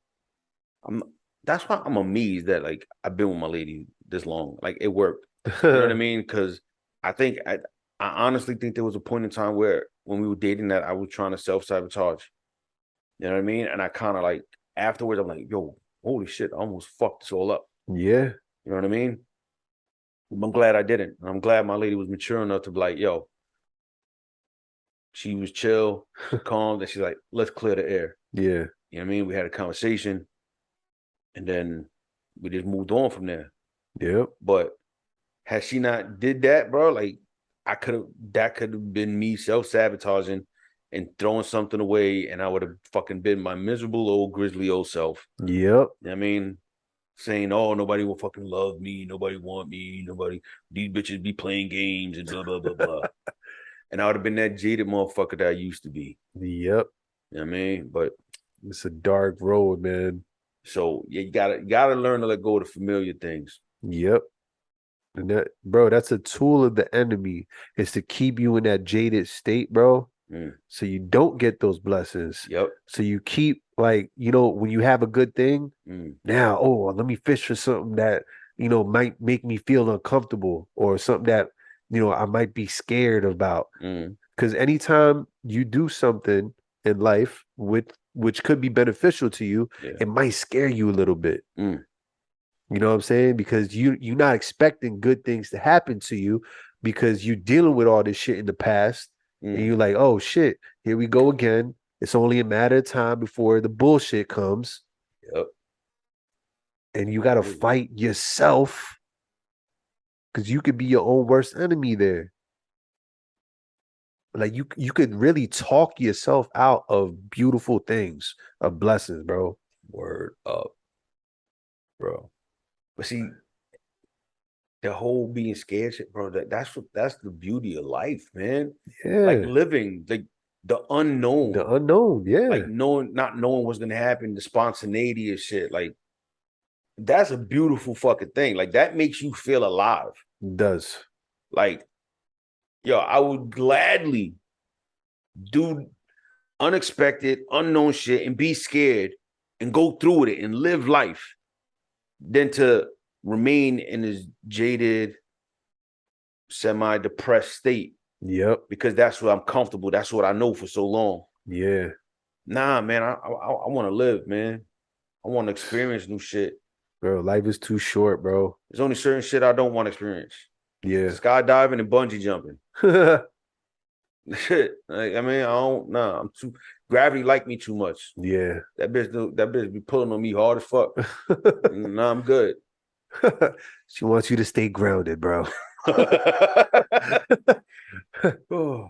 That's why I'm amazed that like I've been with my lady this long. Like it worked. You know what I mean? Because I honestly think there was a point in time where when we were dating that I was trying to self-sabotage. You know what I mean? And I kind of like afterwards, I'm like, yo, holy shit, I almost fucked this all up. Yeah. You know what I mean? I'm glad I didn't. I'm glad my lady was mature enough to be like, yo, she was chill, calm, and she's like, let's clear the air. Yeah. You know what I mean? We had a conversation and then we just moved on from there. Yep. But had she not did that, bro, like that could have been me self-sabotaging and throwing something away, and I would have fucking been my miserable old grizzly old self. Yep. You know what I mean? Saying, oh, nobody will fucking love me, nobody want me, these bitches be playing games and blah, blah, blah, blah. And I would have been that jaded motherfucker that I used to be. Yep. You know what I mean? But it's a dark road, man. So yeah, you gotta learn to let go of the familiar things. Yep. And that, bro, that's a tool of the enemy, is to keep you in that jaded state, bro. So you don't get those blessings. Yep. So you keep like, when you have a good thing, now, let me fish for something that, might make me feel uncomfortable, or something that, I might be scared about. Because anytime you do something in life which could be beneficial to you, it might scare you a little bit. You know what I'm saying? Because you're not expecting good things to happen to you because you're dealing with all this shit in the past. And you're like, oh shit, here we go again. It's only a matter of time before the bullshit comes. Yep. And you gotta fight yourself, because you could be your own worst enemy there. Like you could really talk yourself out of beautiful things, of blessings, bro. Word up, bro. But see, the whole being scared shit, bro, that's the beauty of life, man. Yeah. Like living, like the unknown. The unknown, yeah. Like not knowing what's gonna happen, the spontaneity of shit. Like that's a beautiful fucking thing. Like that makes you feel alive. It does. Like, yo, I would gladly do unexpected, unknown shit and be scared and go through with it and live life than to remain in this jaded, semi-depressed state. Yep. Because that's what I'm comfortable. That's what I know for so long. Yeah. Nah, man, I want to live, man. I want to experience new shit. Bro, life is too short, bro. There's only certain shit I don't want to experience. Yeah. Skydiving and bungee jumping. Shit. Like, I mean, I'm too gravity like me too much. Yeah. That bitch be pulling on me hard as fuck. Nah, I'm good. She wants you to stay grounded, bro. Oh.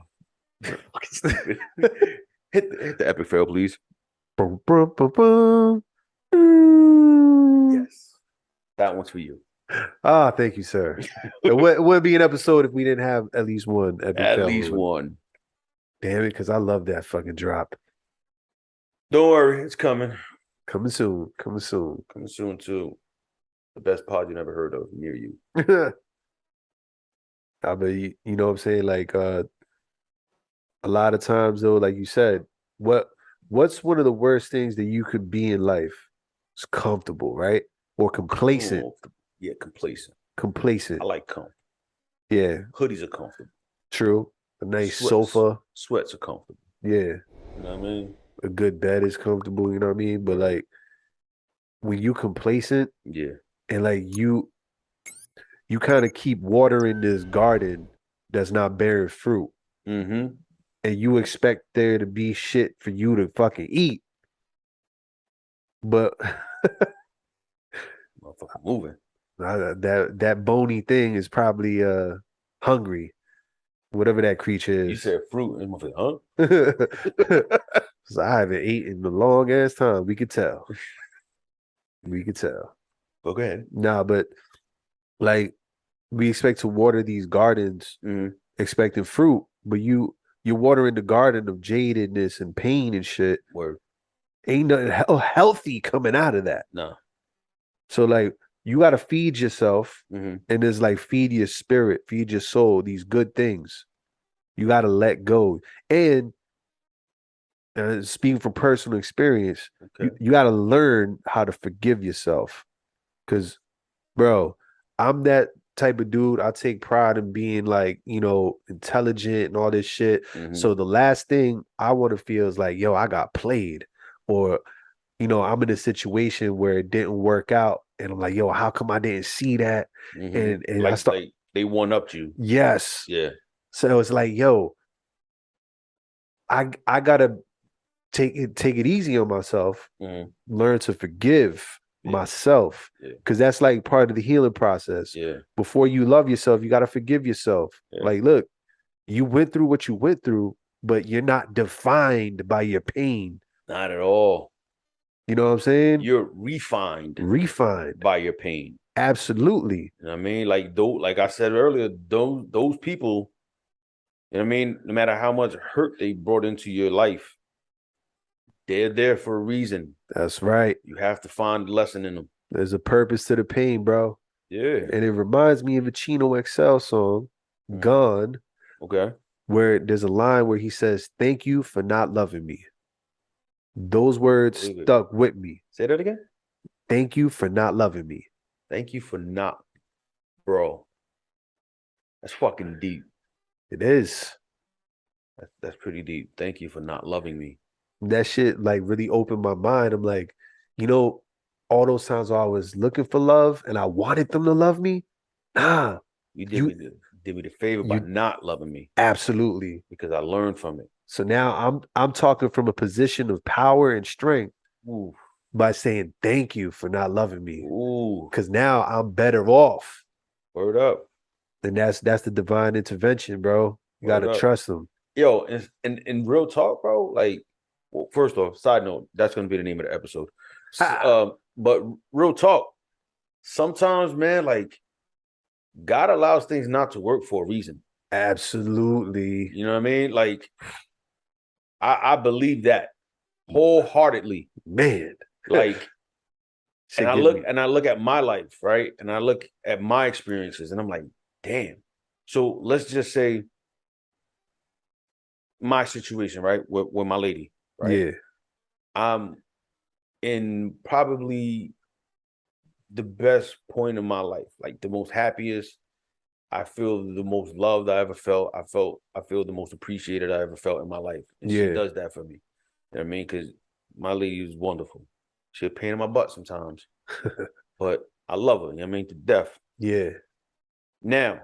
Hit the epic fail, please. Boom, boom, boom, boom. Yes. That one's for you. Ah, thank you, sir. It wouldn't be an episode if we didn't have at least one epic fail. At least one. Damn it, because I love that fucking drop. Don't worry, it's coming. Coming soon. Coming soon. Coming soon too. The best pod you never heard of near you. I mean, you know what I'm saying? Like a lot of times though, like you said, what's one of the worst things that you could be in life? It's comfortable, right? Or complacent. Yeah, complacent. Complacent. I like comfort. Yeah. Hoodies are comfortable. True. A nice sofa. Sweats are comfortable. Yeah. You know what I mean? A good bed is comfortable, you know what I mean? But like when you complacent, yeah, and like you you kind of keep watering this garden that's not bearing fruit, Mm-hmm. and you expect there to be shit for you to fucking eat. But Motherfucker moving. that bony thing is probably hungry, whatever that creature You is. said fruit, and motherfucker, huh? 'Cause I haven't eaten in a long ass time. We could tell. We could tell. Go ahead. Nah, but like we expect to water these gardens Mm-hmm. expecting fruit, but you're watering the garden of jadedness and pain and shit. Word. Ain't nothing healthy coming out of that. No. So like you gotta feed yourself, Mm-hmm. and it's like feed your spirit, feed your soul, these good things. You gotta let go. And speaking from personal experience, Okay. you got to learn how to forgive yourself. Because, bro, I'm that type of dude. I take pride in being like, intelligent and all this shit. Mm-hmm. So the last thing I want to feel is like, yo, I got played. Or, I'm in a situation where it didn't work out. And I'm like, yo, how come I didn't see that? Mm-hmm. And I start, like they one upped you. yes. Yeah. So it's like, yo, I gotta take it easy on myself, Mm-hmm. learn to forgive myself, because that's like part of the healing process. Yeah. Before you love yourself, you got to forgive yourself. Yeah. Like, look, you went through what you went through, but you're not defined by your pain. Not at all. You know what I'm saying? You're refined by your pain. Absolutely. You know what I mean? Like I said earlier, those people, you know what I mean, no matter how much hurt they brought into your life, they're there for a reason. That's right. You have to find the lesson in them. There's a purpose to the pain, bro. Yeah. And it reminds me of a Chino XL song, Gone. Okay. Where there's a line where he says, "Thank you for not loving me." Those words stuck with me. Say that again. Thank you for not loving me. Thank you for not, bro. That's fucking deep. It is. That's pretty deep. Thank you for not loving me. That shit like really opened my mind. I'm like, all those times I was looking for love and I wanted them to love me. Nah. You did me the favor by not loving me. Absolutely. Because I learned from it. So now I'm talking from a position of power and strength. Ooh. By saying thank you for not loving me. Ooh. Because now I'm better off. Word up. And that's the divine intervention, bro. You gotta trust them. Yo, in real talk, bro, like, well, first off, side note, that's gonna be the name of the episode. But real talk, sometimes, man, like, God allows things not to work for a reason. Absolutely. You know what I mean? Like, I believe that wholeheartedly. Man. Like, and I look at my life, right? And I look at my experiences, and I'm like, damn. So let's just say my situation, right, with my lady, right? Yeah. I'm in probably the best point in my life, like the most happiest. I feel the most loved I ever felt. I feel the most appreciated I ever felt in my life. And she does that for me. You know what I mean? Because my lady is wonderful. She's a pain in my butt sometimes. But I love her, you know what I mean, to death. Yeah. Now,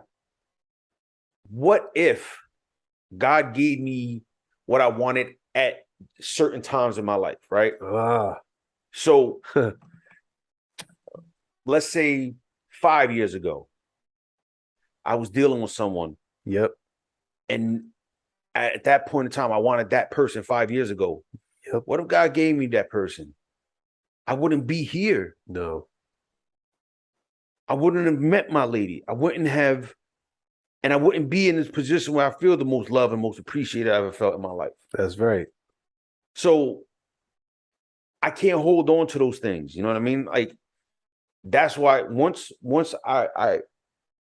what if God gave me what I wanted at certain times in my life, right? So let's say 5 years ago, I was dealing with someone. Yep. And at that point in time, I wanted that person 5 years ago. Yep. What if God gave me that person? I wouldn't be here. No. I wouldn't have met my lady. I wouldn't be in this position where I feel the most love and most appreciated I ever felt in my life. That's right. So I can't hold on to those things. You know what I mean? Like, that's why once I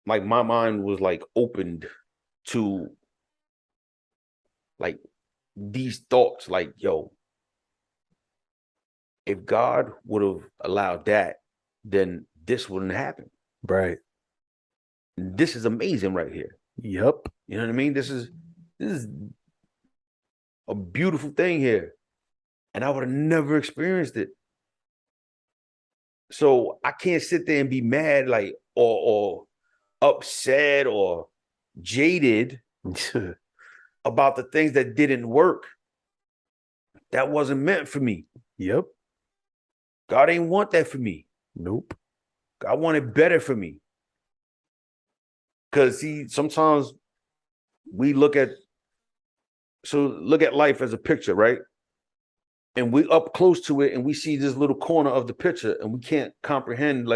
like, my mind was like opened to like these thoughts, like, yo, if God would have allowed that, then this wouldn't happen. Right. This is amazing right here. Yep. You know what I mean? This is a beautiful thing here. And I would have never experienced it. So I can't sit there and be mad, like, or upset or jaded about the things that didn't work. That wasn't meant for me. Yep. God ain't want that for me. Nope. God wanted better for me. Because see, sometimes we look at life as a picture, right? And we up close to it and we see this little corner of the picture and we can't comprehend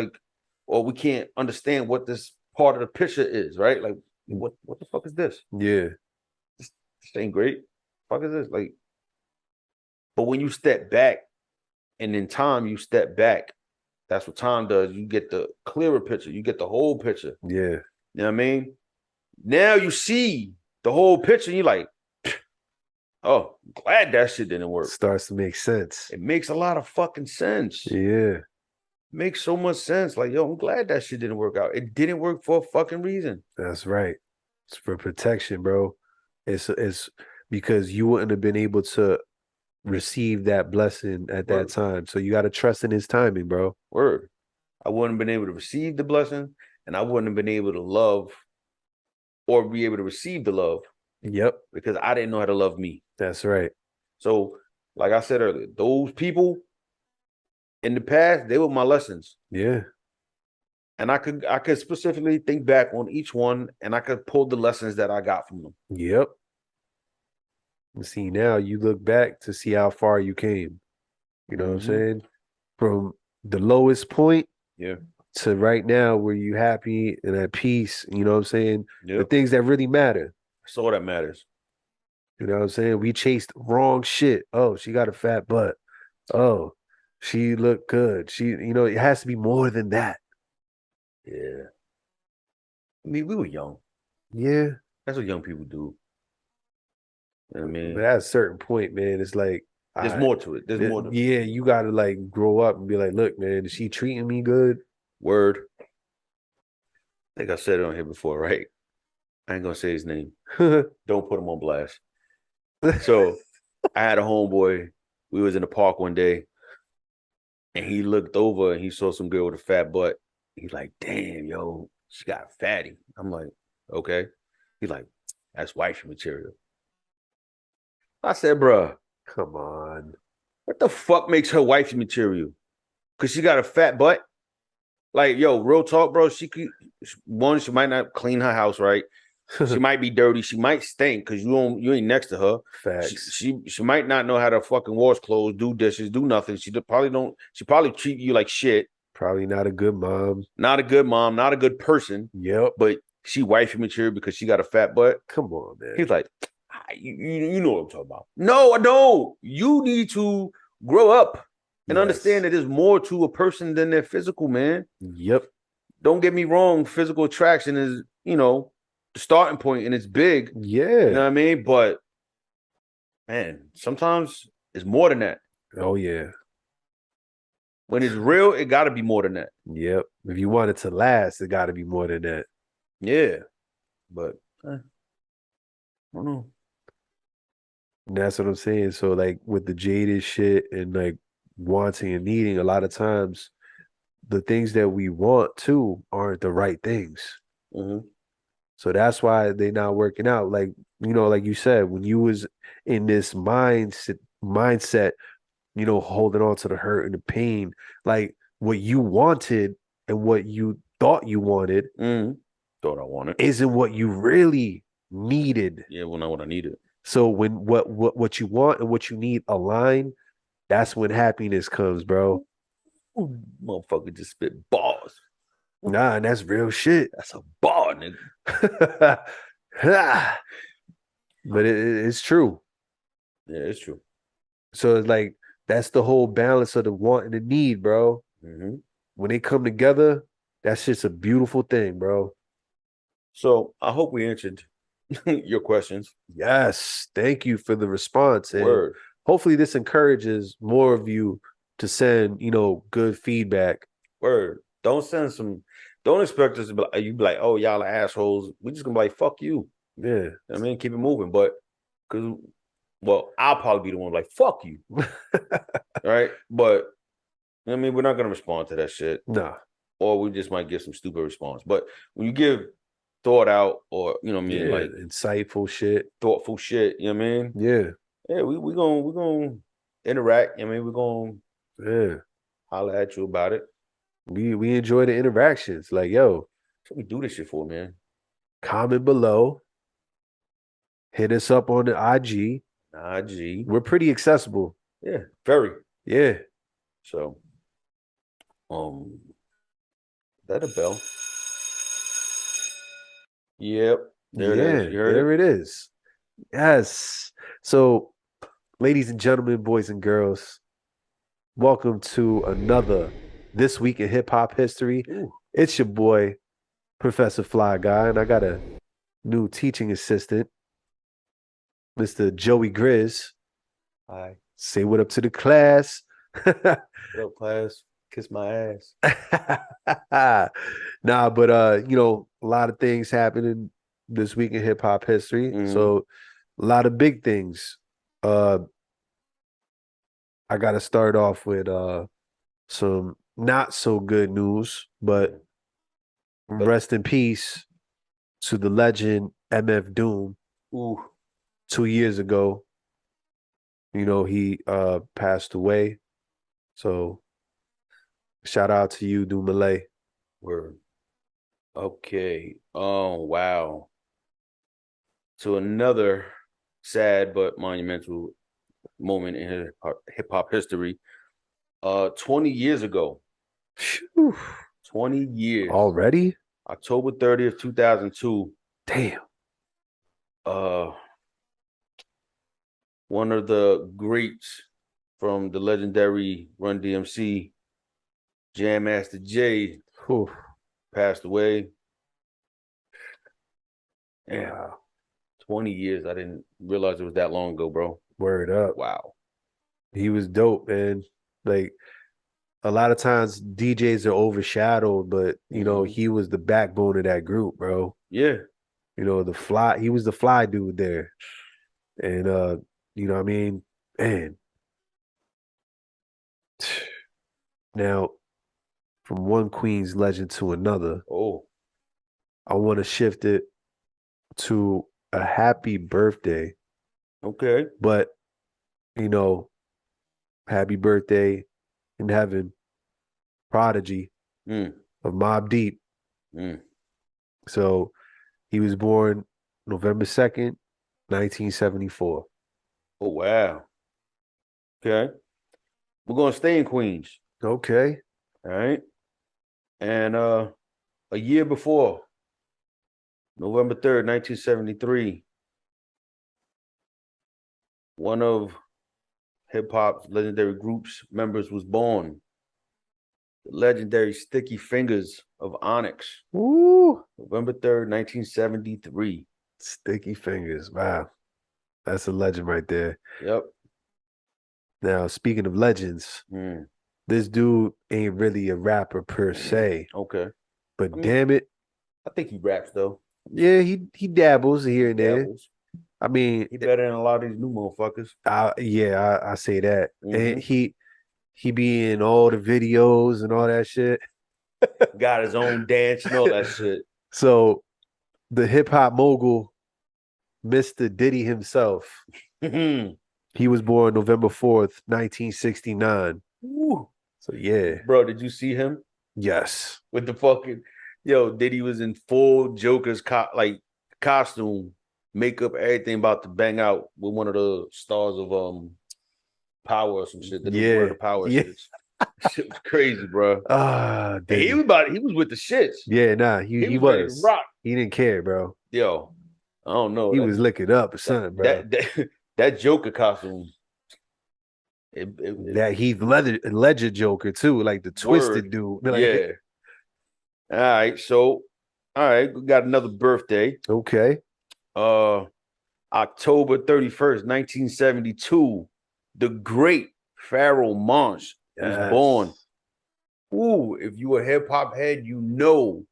or we can't understand what this part of the picture is, right? Like, what the fuck is this? Yeah. This ain't great. Fuck is this? Like, but when you step back and in time you step back, that's what time does. You get the clearer picture. You get the whole picture. Yeah. You know what I mean? Now you see the whole picture and you're like, oh, I'm glad that shit didn't work. Starts to make sense. It makes a lot of fucking sense. Yeah. Makes so much sense. Like, yo, I'm glad that shit didn't work out. It didn't work for a fucking reason. That's right. It's for protection, bro. It's because you wouldn't have been able to receive that blessing at that time. So you got to trust in his timing, bro. Word. I wouldn't have been able to receive the blessing, and I wouldn't have been able to love or be able to receive the love. Yep. Because I didn't know how to love me. That's right. So, like I said earlier, those people in the past, they were my lessons. Yeah. And I could specifically think back on each one and I could pull the lessons that I got from them. Yep. And see, now you look back to see how far you came. You know what I'm saying? From the lowest point to right now where you happy and at peace, you know what I'm saying? The things that really matter. That's all that matters. You know what I'm saying? We chased wrong shit. Oh, she got a fat butt. Oh, she looked good. It has to be more than that. Yeah. I mean, we were young. Yeah. That's what young people do. You know what I mean? But at a certain point, man, it's like there's more to it. There's more to it. Yeah, you gotta like grow up and be like, look, man, is she treating me good? Word. I think I said it on here before, right? I ain't gonna say his name. Don't put him on blast. So I had a homeboy. We was in the park one day and he looked over and he saw some girl with a fat butt. He's like, damn, yo, she got a fatty. I'm like, okay. He's like, that's wifey material. I said, bruh, come on. What the fuck makes her wifey material? Because she got a fat butt? Like, yo, real talk, bro. She might not clean her house right. She might be dirty. She might stink because you ain't next to her. Facts. She might not know how to fucking wash clothes, do dishes, do nothing. She probably treat you like shit. Probably not a good mom. Not a good mom, not a good person. Yep. But she wifey material because she got a fat butt. Come on, man. He's like, you know what I'm talking about. No, I don't. You need to grow up and understand that there's more to a person than their physical, man. Yep. Don't get me wrong. Physical attraction is, the starting point and it's big. Yeah. You know what I mean? But, man, sometimes it's more than that. Oh, yeah. When it's real, it got to be more than that. Yep. If you want it to last, it got to be more than that. Yeah. But, I don't know. And that's what I'm saying. So, like, with the jaded shit and, like, wanting and needing, a lot of times the things that we want, too, aren't the right things. Mm-hmm. So that's why they're not working out. Like, like you said, when you was in this mindset, holding on to the hurt and the pain, like what you wanted and what you thought you wanted, thought I wanted, isn't what you really needed. Yeah, well, not what I needed. So when what you want and what you need align, that's when happiness comes, bro. Ooh, motherfucker just spit bars. Nah, and that's real shit. That's a bar, nigga. But it's true. Yeah, it's true. So it's like that's the whole balance of the want and the need, bro. Mm-hmm. When they come together, that's just a beautiful thing, bro. So I hope we answered your questions. Yes, thank you for the response. And Word. hopefully this encourages more of you to send, good feedback. Word. Don't expect us to be like, oh, y'all are assholes. We just gonna be like, fuck you. Yeah. I mean, keep it moving. But I'll probably be the one like, fuck you. Right? But we're not gonna respond to that shit. Nah. or we just might get some stupid response. But when you give thought out or you know what I mean, like insightful shit, thoughtful shit, you know what I mean? Yeah, we gonna interact. I mean, we're gonna holler at you about it. We enjoy the interactions. Like, yo, That's what we do this shit for, man. comment below. Hit us up on the IG. IG. We're pretty accessible. Yeah, very. Yeah. So, is that a bell? Yep. There it is. You heard there it is. Yes. So, ladies and gentlemen, boys and girls, welcome to another This Week in Hip Hop History. Ooh. It's your boy, Professor Fly Guy, and I got a new teaching assistant, Mr. Joey Grizz. Hi. Say what up to the class. What up, class? Kiss my ass. Nah, but you know, a lot of things happening this week in hip hop history. Mhm. So a lot of big things. I gotta start off with some not so good news, but rest in peace to the legend MF Doom. Ooh. 2 years ago, you know, he passed away. So shout out to you, Doom Malay. Word. Okay. Oh, wow. So another sad but monumental moment in hip hop history. 20 years ago. Whew. 20 years. Already? October 30th, 2002. Damn. One of the greats from the legendary Run DMC, Jam Master Jay, passed away. And wow. 20 years. I didn't realize it was that long ago, bro. Word up. Wow. He was dope, man. Like, a lot of times DJs are overshadowed, but you know, he was the backbone of that group, bro. Yeah. You know, he was the fly dude there. And you know what I mean? Man. Now, from one Queens legend to another, I want to shift it to a happy birthday. Okay. But, you know, happy birthday in heaven, Prodigy of Mobb Deep. So he was born November 2nd, 1974. Oh, wow. Okay. We're going to stay in Queens. Okay. All right. And a year before, November 3rd, 1973, one of hip hop's legendary groups members was born. The legendary Sticky Fingers of Onyx. Woo! November 3rd, 1973. Sticky Fingers. Wow. That's a legend right there. Yep. Now, speaking of legends, this dude ain't really a rapper per se. Okay. But damn it. I think he raps, though. Yeah, he dabbles here and there. I mean, he better than a lot of these new motherfuckers. I say that. And he be in all the videos and all that shit. Got his own dance and all that shit. So the hip hop mogul, Mr. Diddy himself, he was born November 4th, 1969. Woo. So yeah. Bro, did you see him? Yes. With the fucking Diddy was in full Joker's costume, makeup, everything, about to bang out with one of the stars of Power or some shit. That was one of the Power shits. Shit was crazy, bro. He was with the shits. Yeah, nah, he was ready to rock. He didn't care, bro. Yo, I don't know. He was licking up or something, bro. That Joker costume. That Heath Ledger Joker too, like the twisted dude. Yeah. All right, so we got another birthday. Okay. October 31st, 1972, the great Pharoah Monch was born. Ooh, if you a hip hop head, you know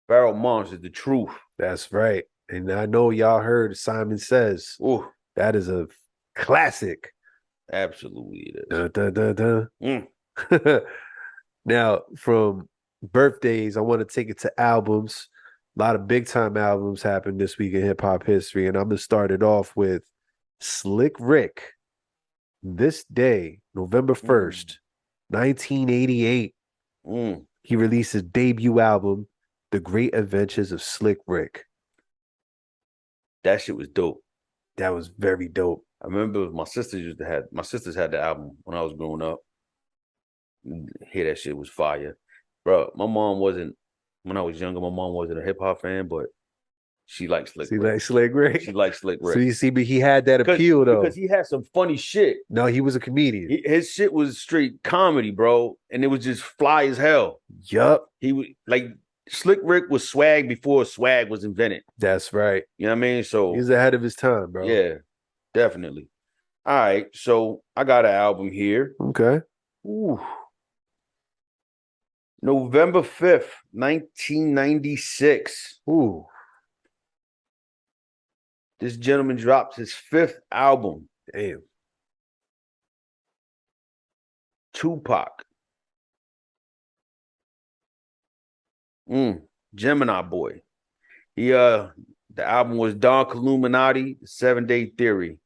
Pharoah Monch is the truth. That's right. And I know y'all heard Simon Says. Ooh, that is a classic. Absolutely it is. Now, from birthdays, I want to take it to albums. A lot of big time albums happened this week in hip hop history, and I'm gonna start it off with Slick Rick. This day, November 1st, 1988, he released his debut album, The Great Adventures of Slick Rick. That shit was dope. That was very dope. I remember my sisters had the album when I was growing up. Hear that shit was fire. Bro, when I was younger, my mom wasn't a hip hop fan, but she liked Slick Rick. Like Slick Rick? She liked Slick Rick. So you see, but he had that appeal though. Because he had some funny shit. No, he was a comedian. His shit was straight comedy, bro. And it was just fly as hell. Yup. He was like Slick Rick was swag before swag was invented. That's right. You know what I mean? So he's ahead of his time, bro. Yeah, definitely. All right. So I got an album here. Okay. Ooh. November 5th, 1996. Ooh. This gentleman drops his 5th album. Damn. Tupac. Gemini Boy. The album was Don Illuminati, The 7-Day Theory.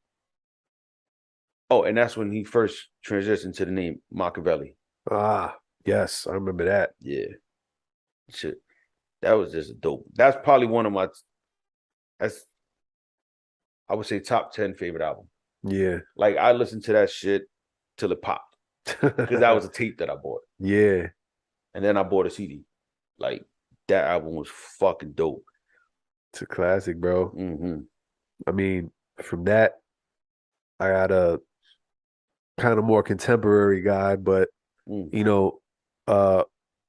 Oh, and that's when he first transitioned to the name Machiavelli. Ah, yes, I remember that. Yeah. Shit. That was just dope. That's probably one of I would say top 10 favorite album. Yeah. Like I listened to that shit till it popped. Because that was a tape that I bought. Yeah. And then I bought a CD. Like that album was fucking dope. It's a classic, bro. Mm-hmm. I mean, from that, I got a kind of more contemporary guy, but you know,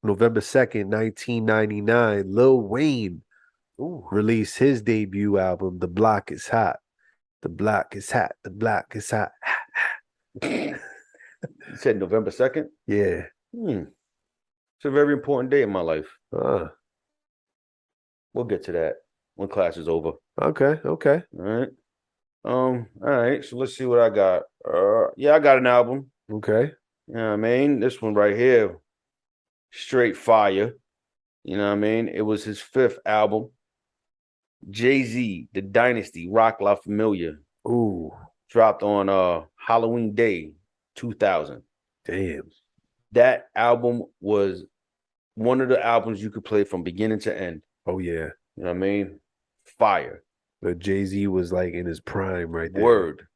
November 2nd, 1999, Lil Wayne released his debut album, The Block is Hot. The block is hot. The block is hot. You said November 2nd? Yeah. It's a very important day in my life. We'll get to that when class is over. Okay. All right. All right. So let's see what I got. Yeah, I got an album. Okay. You know what I mean? This one right here, straight fire. You know what I mean? It was his 5th album. Jay-Z, The Dynasty, Rock La Familia. Ooh. Dropped on Halloween Day, 2000. Damn. That album was one of the albums you could play from beginning to end. Oh, yeah. You know what I mean? Fire. But Jay-Z was like in his prime right there. Word.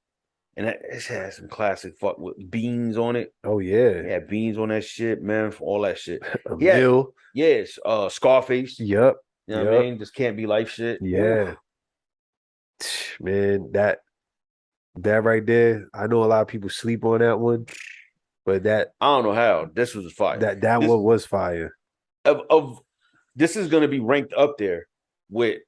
And it has some classic fuck with beans on it. Oh, yeah. Yeah, beans on that shit, man, for all that shit. Mill. Yes, Scarface. Yep. You know what I mean? Just can't be life shit. Yeah. Oof. Man, that right there, I know a lot of people sleep on that one, but that I don't know how. This was fire. That one was fire. This is gonna be ranked up there with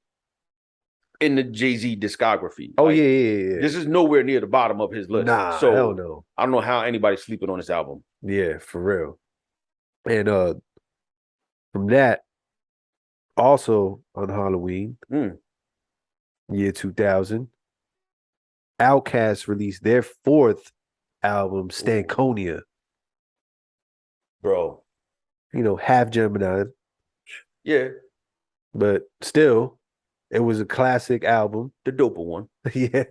in the Jay-Z discography. Oh, like, yeah. This is nowhere near the bottom of his list. Nah, so hell no. I don't know how anybody's sleeping on this album. Yeah, for real. And from that, also on Halloween, year 2000, Outkast released their 4th album, Stankonia. Bro. You know, half Gemini. Yeah. But still, it was a classic album. The doper one. Yeah.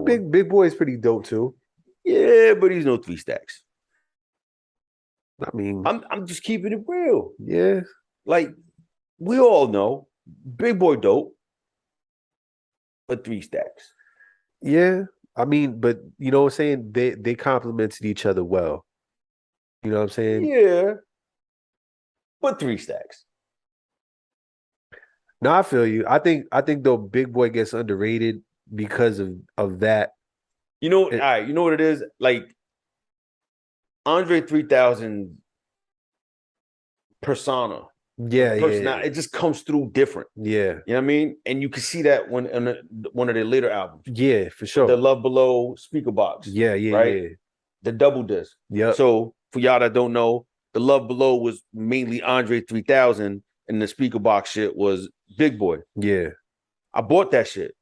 Big Boy is pretty dope too. Yeah, but he's no 3 Stacks. I mean, I'm just keeping it real. Yeah. Like, we all know Big Boy dope, but 3 Stacks. Yeah. I mean, but you know what I'm saying? They complemented each other well. You know what I'm saying? Yeah. But 3 Stacks. No, I feel you. I think though Big Boy gets underrated because of that. You know, all right, you know what it is? Like Andre 3000 persona. Yeah. It just comes through different. Yeah. You know what I mean? And you can see that when in one of their later albums. Yeah, for sure. The Love Below speaker box. Yeah, right? Yeah. The double disc. Yeah. So for y'all that don't know, the Love Below was mainly Andre 3000 and the speaker box shit was Big Boy. Yeah. I bought that shit.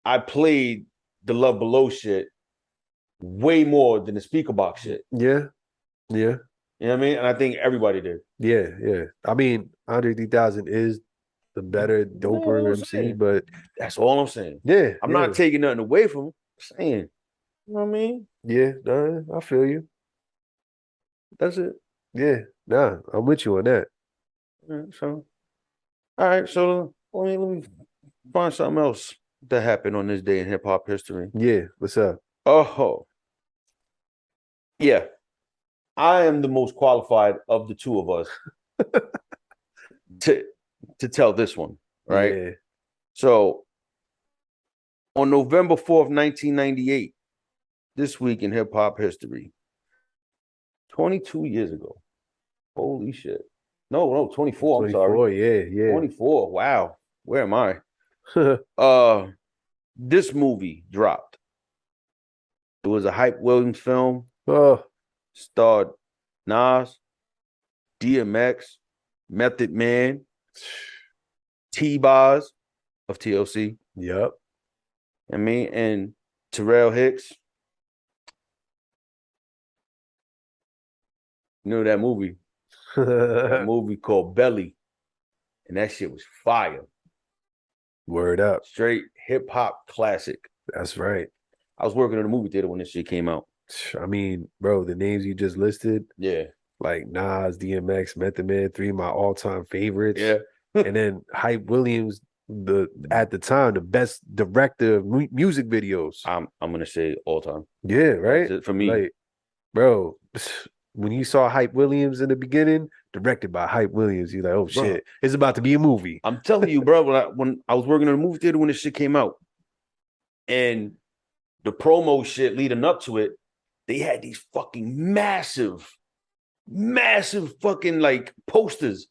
I played the Love Below shit way more than the speaker box shit. Yeah. Yeah. You know what I mean? And I think everybody did. Yeah. I mean, Andre 3000 is the better, doper MC, but that's all I'm saying. Yeah, I'm not taking nothing away from him. I'm saying, you know what I mean? Yeah, nah, I feel you. That's it. Yeah, nah, I'm with you on that. So, all right. So let me find something else that happened on this day in hip hop history. Yeah, what's up? Oh, yeah. I am the most qualified of the two of us to tell this one, right? Yeah. So on November 4th, 1998, this week in hip hop history, 22 years ago. Holy shit. No, 24. 24, I'm sorry. yeah. 24. Wow. Where am I? This movie dropped. It was a Hype Williams film. Oh. Starred Nas, DMX, Method Man, T-Boz of TLC. Yep. And Terrell Hicks. You know that movie? That movie called Belly. And that shit was fire. Word up. Straight hip-hop classic. That's right. I was working in a movie theater when this shit came out. I mean, bro, the names you just listed. Yeah. Like Nas, DMX, Method Man, 3 of my all-time favorites. Yeah. And then Hype Williams, at the time, the best director of music videos. I'm gonna say all time. Yeah, right? For me. Like, bro, when you saw Hype Williams in the beginning, directed by Hype Williams, you're like, oh shit, it's about to be a movie. I'm telling you, bro, when I was working in a movie theater when this shit came out, and the promo shit leading up to it, they had these fucking massive fucking like posters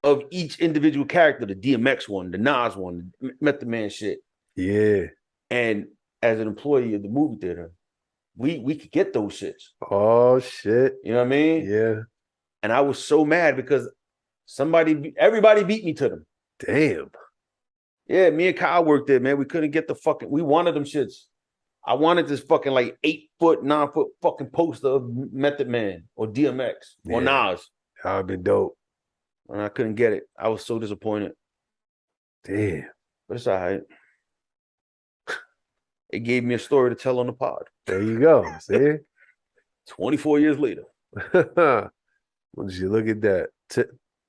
of each individual character, the DMX one, the Nas one, the Method Man shit. Yeah. And as an employee of the movie theater, we could get those shits. Oh shit. You know what I mean? Yeah. And I was so mad because everybody beat me to them. Damn. Yeah, me and Kyle worked there, man. We couldn't get we wanted them shits. I wanted this fucking like 8-foot, 9-foot fucking poster of Method Man or DMX or Nas. That would have been dope. And I couldn't get it. I was so disappointed. Damn. But it's all right. It gave me a story to tell on the pod. There you go. See? 24 years later. Once you look at that,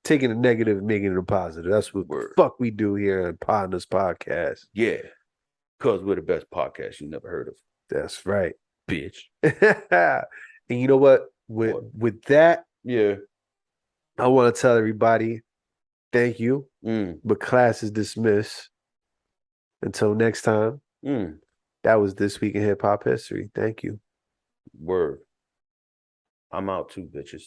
taking the negative and making it a positive. That's what the fuck we do here on Partners Podcast. Yeah. Because we're the best podcast you never heard of. That's right. Bitch. And you know what? With that, yeah, I want to tell everybody, thank you. But class is dismissed. Until next time. That was This Week in Hip Hop History. Thank you. Word. I'm out too, bitches.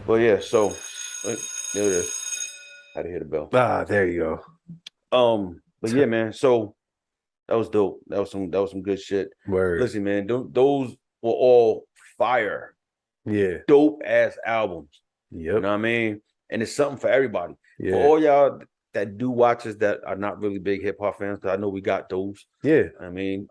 Well, yeah, so there it is. Had to hit the bell. There you go. But yeah, man. So that was dope. That was some good shit. Word. Listen, man, those were all fire. Yeah. Dope ass albums. Yep. You know what I mean? And it's something for everybody. Yeah. For all y'all that do watch us that are not really big hip hop fans, because I know we got those. Yeah. I mean,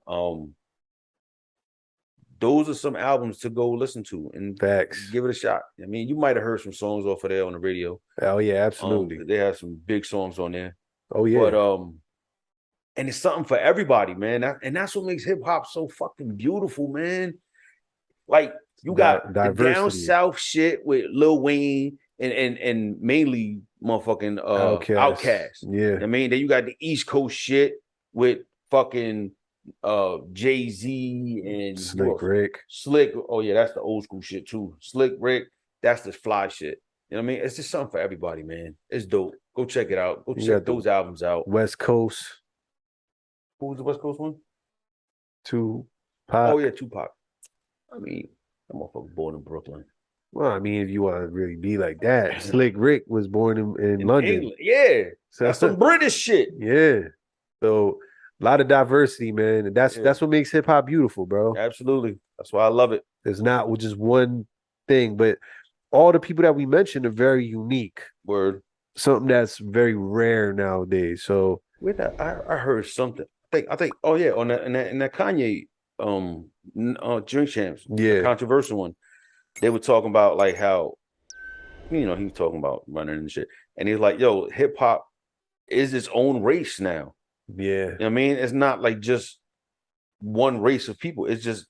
those are some albums to go listen to and facts. Give it a shot. I mean, you might have heard some songs off of there on the radio. Oh yeah, absolutely. They have some big songs on there. Oh yeah. But and it's something for everybody, man. And that's what makes hip hop so fucking beautiful, man. Like you got the down south shit with Lil Wayne and mainly motherfucking Outkast. Yeah. I mean, then you got the East Coast shit with fucking Jay-Z and Slick Rick. Slick. Oh yeah, that's the old school shit too. Slick Rick, that's the fly shit. You know what I mean? It's just something for everybody, man. It's dope. Go check it out. Go check those albums out. West Coast. Who was the West Coast one? Tupac. Oh yeah, Tupac. I mean, that motherfucker born in Brooklyn. Well, I mean, if you want to really be like that, Slick Rick was born in London. England. Yeah. So that's some British shit. Yeah. So a lot of diversity, man. And that's what makes hip hop beautiful, bro. Absolutely. That's why I love it. It's not just one thing, but all the people that we mentioned are very unique. Word. Something that's very rare nowadays. So I heard something. I think. Oh yeah, on that in that Kanye Drink Champs, a Yeah, controversial one. They were talking about like how he was talking about running and shit, and he's like, "Yo, hip hop is its own race now. yeah, You know what I mean? It's not like just one race of people. It's just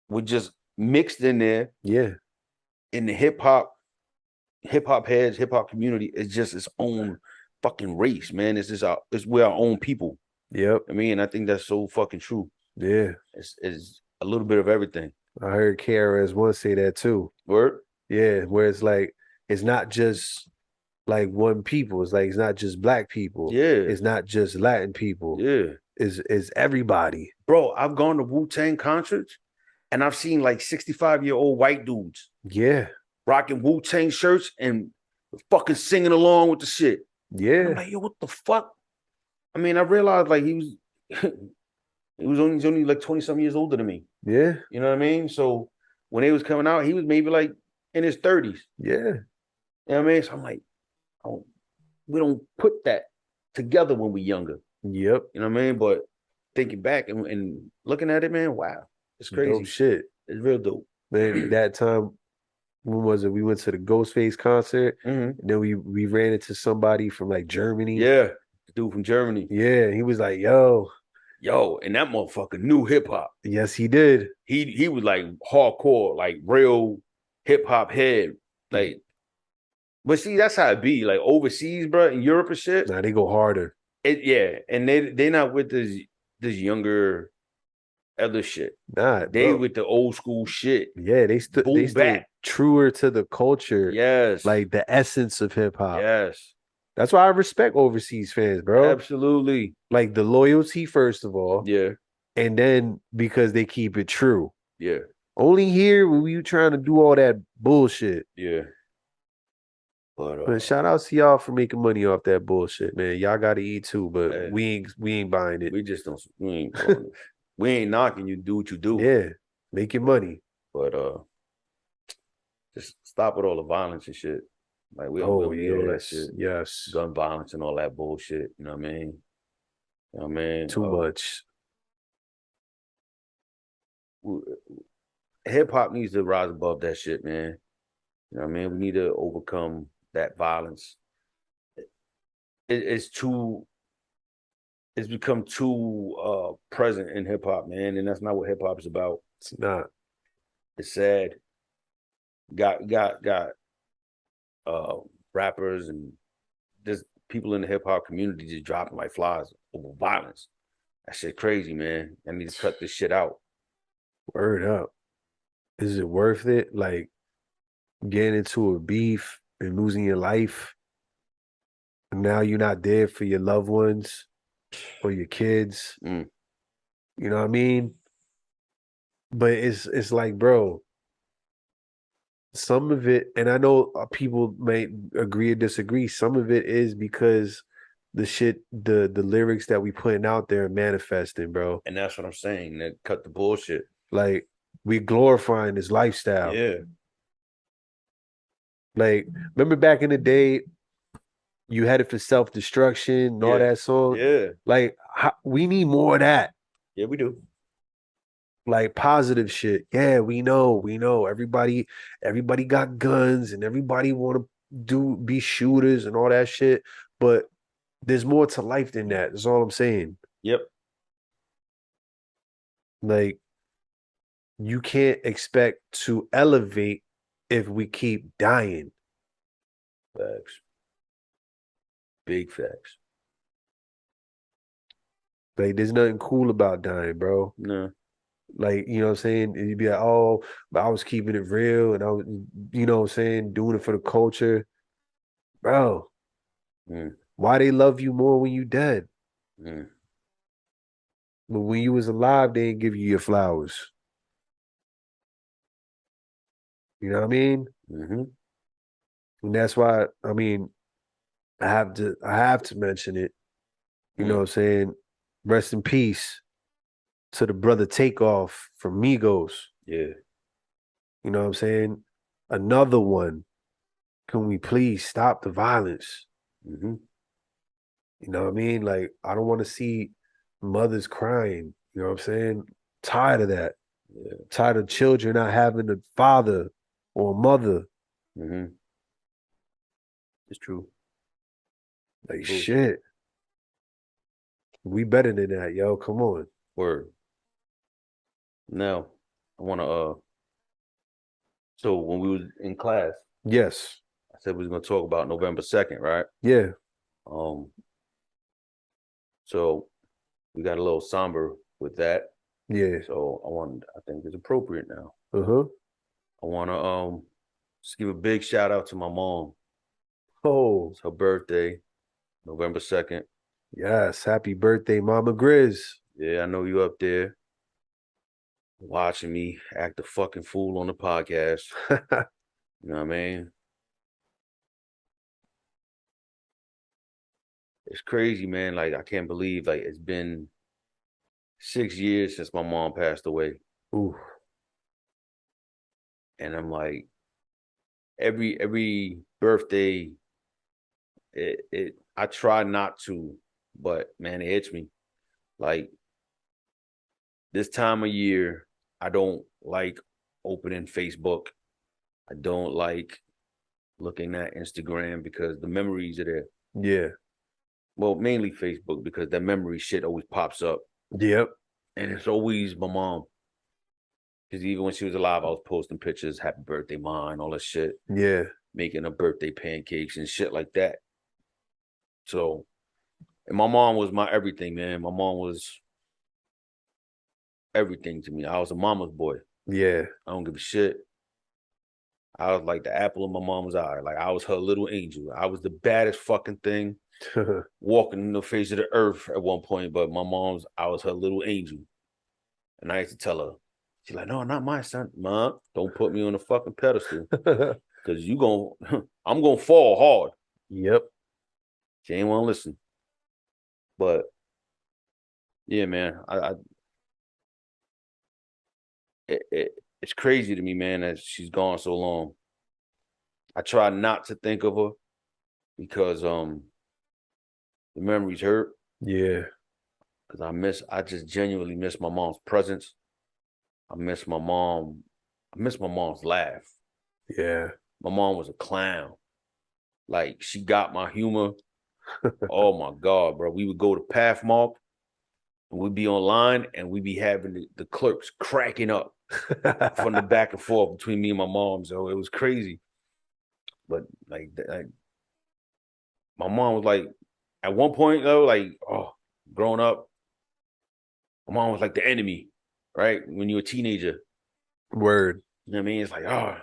we're just mixed in there yeah, in the hip hop heads, hip hop community. It's just its own fucking race, man. We're our own people. yep, I mean, I think that's so fucking true. yeah. It's a little bit of everything. I heard KRS One say that too. Word? Yeah, where it's like it's not just like one people. It's like it's not just black people. Yeah, It's not just Latin people. yeah. Is everybody. Bro, I've gone to Wu-Tang concerts and I've seen like 65-year-old white dudes Yeah, rocking Wu-Tang shirts and fucking singing along with the shit. And I'm yeah, like, yo, what the fuck? I mean, I realized like he was he's only like 20 some years older than me. yeah, You know what I mean? So when they was coming out, he was maybe like in his 30s. yeah. You know what I mean? So I'm like, oh, we don't put that together when we're younger. Yep. You know what I mean? But thinking back and looking at it, man, wow, it's crazy. Dope shit. It's real dope. Man, that time, when was it? We went to the Ghostface concert, Mm-hmm. and then we ran into somebody from like Germany. Yeah, the dude from Germany. Yeah, he was like, "Yo, Yo, and that motherfucker knew hip hop. yes, he did." He was like hardcore, like real hip hop head. Like, but see, that's how it be. Like overseas, bro, in Europe and shit. Nah, they go harder. Yeah, and they not with this younger other shit. Nah, They bro. with the old school shit. Yeah, they Boom stay back. truer to the culture, Yes. like the essence of hip hop. Yes. That's why I respect overseas fans, bro. Absolutely. Like the loyalty, first of all, Yeah. and then because they keep it true. Yeah. Only here when you trying to do all that bullshit. Yeah. But But shout out to y'all for making money off that bullshit, man. Y'all got to eat too, but man, we ain't buying it. we just don't we ain't knocking you, do what you do. Yeah, make your money. But just stop with all the violence and shit. Like we don't need all that shit. Yes. Gun violence and all that bullshit. You know what I mean? You know what I mean? Too much. Hip hop needs to rise above that shit, man. You know what I mean? We need to overcome that violence. It's become too present in hip hop, man, and that's not what hip hop is about. It's not. It's sad. Got rappers and just people in the hip hop community just dropping like flies over violence. That shit crazy, man. I need to cut this shit out. Word up. Is it worth it? Like getting into a beef and losing your life. And now you're not there for your loved ones or your kids. Mm. You know what I mean? But it's like, bro, some of it, and I know people may agree or disagree, some of it is because the lyrics that we putting out there are manifesting, bro. And that's what I'm saying. That cut the bullshit. Like we glorifying this lifestyle. Yeah. Like, remember back in the day, you had it for self-destruction and all that song? Yeah. Like, we need more of that. Yeah, we do. Like positive shit. Yeah, we know. Everybody got guns and everybody want to be shooters and all that shit. But there's more to life than that. That's all I'm saying. Yep. Like, you can't expect to elevate if we keep dying. Facts. Big facts. Like, there's nothing cool about dying, bro. No. Like, you know what I'm saying? You'd be like, oh, but I was keeping it real and I was, you know what I'm saying, doing it for the culture. Bro, why they love you more when you dead? But when you was alive, they didn't give you your flowers. You know what I mean? Mm-hmm. And that's why, I mean, I have to mention it. You know what I'm saying? Rest in peace to the brother Takeoff from Migos. Yeah. You know what I'm saying? Another one. Can we please stop the violence? Mm-hmm. You know what I mean? Like, I don't want to see mothers crying. You know what I'm saying? Tired of that. Yeah. Tired of children not having a father or a mother. Mm-hmm. It's true. Like True. shit. We better than that, yo. Come on. Word. Now, I want to. So when we was in class, Yes. I said we was gonna talk about November 2nd, right? Yeah. Um. So we got a little somber with that. Yeah. So I think it's appropriate now. Uh-huh. I want to just give a big shout out to my mom. Oh. It's her birthday, November 2nd. Yes. Happy birthday, Mama Grizz. Yeah, I know you up there watching me act a fucking fool on the podcast. You know what I mean? It's crazy, man. Like I can't believe like it's been 6 years since my mom passed away. Ooh. And I'm like, every birthday, I try not to, but man, it hits me. Like this time of year, I don't like opening Facebook. I don't like looking at Instagram because the memories are there. Yeah. Well, mainly Facebook because that memory shit always pops up. Yep. And it's always my mom. Because even when she was alive, I was posting pictures, happy birthday, mom, all that shit. Yeah. Making her birthday pancakes and shit like that. So, and my mom was my everything, man. My mom was everything to me. I was a mama's boy. Yeah. I don't give a shit. I was like the apple of my mom's eye. Like I was her little angel. I was the baddest fucking thing walking in the face of the earth at one point, but I was her little angel. And I used to tell her, she's like, no, not my son. Mom, don't put me on a fucking pedestal. Cause I'm gonna fall hard. Yep. She ain't wanna listen. But yeah, man, it's crazy to me, man, that she's gone so long. I try not to think of her because the memories hurt. Yeah. Because I just genuinely miss my mom's presence. I miss my mom. I miss my mom's laugh. Yeah. My mom was a clown. Like she got my humor. Oh my God, bro. We would go to Pathmark and we'd be online and we'd be having the clerks cracking up from the back and forth between me and my mom. So it was crazy. But like my mom was like, at one point though, like, oh, growing up, my mom was like the enemy, right? When you're a teenager. Word. You know what I mean? It's like, oh,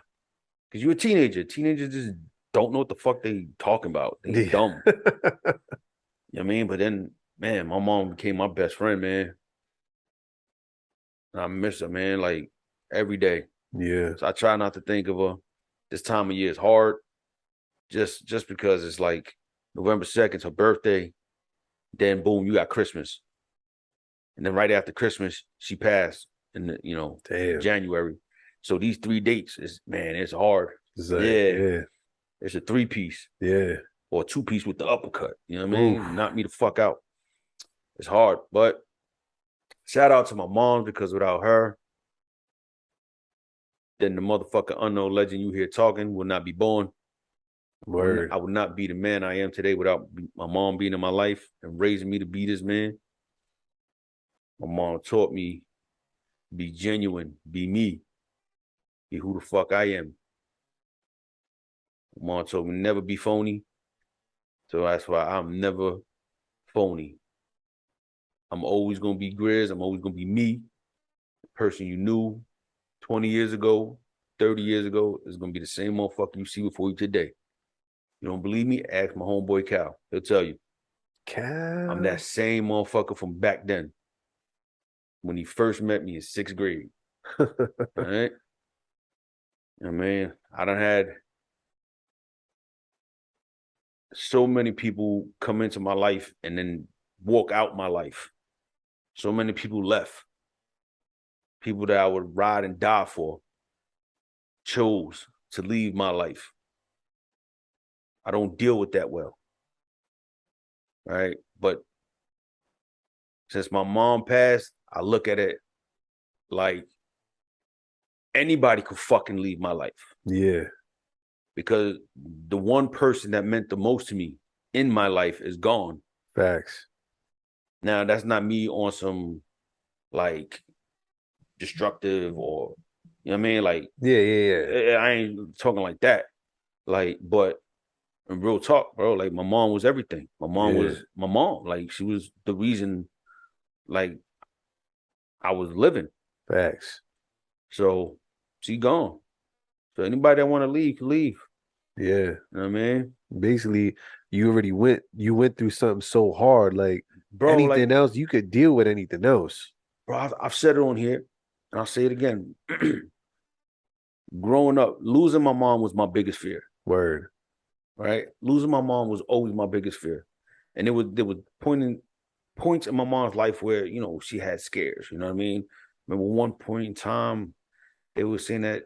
because you're a teenager. Teenagers just don't know what the fuck they talking about. They dumb. You know what I mean? But then, man, my mom became my best friend, man. And I miss her, man, like every day. Yeah. So I try not to think of her. This time of year is hard. Just because it's like November 2nd, her birthday. Then boom, you got Christmas. And then right after Christmas, she passed in Damn. January. So these 3 dates it's hard. It's like, yeah. It's a 3-piece. Yeah. Or a 2-piece with the uppercut. You know what I mean? Oof. Knock me the fuck out. It's hard. But shout out to my mom because without her, then the motherfucking unknown legend you hear talking will not be born. Word. I would not be the man I am today without my mom being in my life and raising me to be this man. My mom taught me be genuine, be me, be who the fuck I am. My mom told me never be phony. So that's why I'm never phony. I'm always going to be Grizz. I'm always going to be me. The person you knew 20 years ago, 30 years ago is going to be the same motherfucker you see before you today. You don't believe me? Ask my homeboy Cal. He'll tell you. Cal? I'm that same motherfucker from back then when he first met me in 6th grade. All right? You know what I mean? I done had so many people come into my life and then walk out my life. So many people left. People that I would ride and die for chose to leave my life. I don't deal with that well. Right? But since my mom passed, I look at it like anybody could fucking leave my life. Yeah. Because the one person that meant the most to me in my life is gone. Facts. Now, that's not me on some like destructive or, you know what I mean? Like, yeah. I ain't talking like that. Like, but in real talk, bro, like my mom was everything. My mom was my mom. Like, she was the reason, like, I was living. Facts. So she gone. So anybody that want to leave can leave. Yeah. You know what I mean? Basically, you went through something so hard. Like Bro, like, anything else, you could deal with anything else. bro, I've said it on here, and I'll say it again. Growing up, losing my mom was my biggest fear. Word. Right? Losing my mom was always my biggest fear. And there was points in my mom's life where, you know, she had scares. You know what I mean? Remember one point in time, they were saying that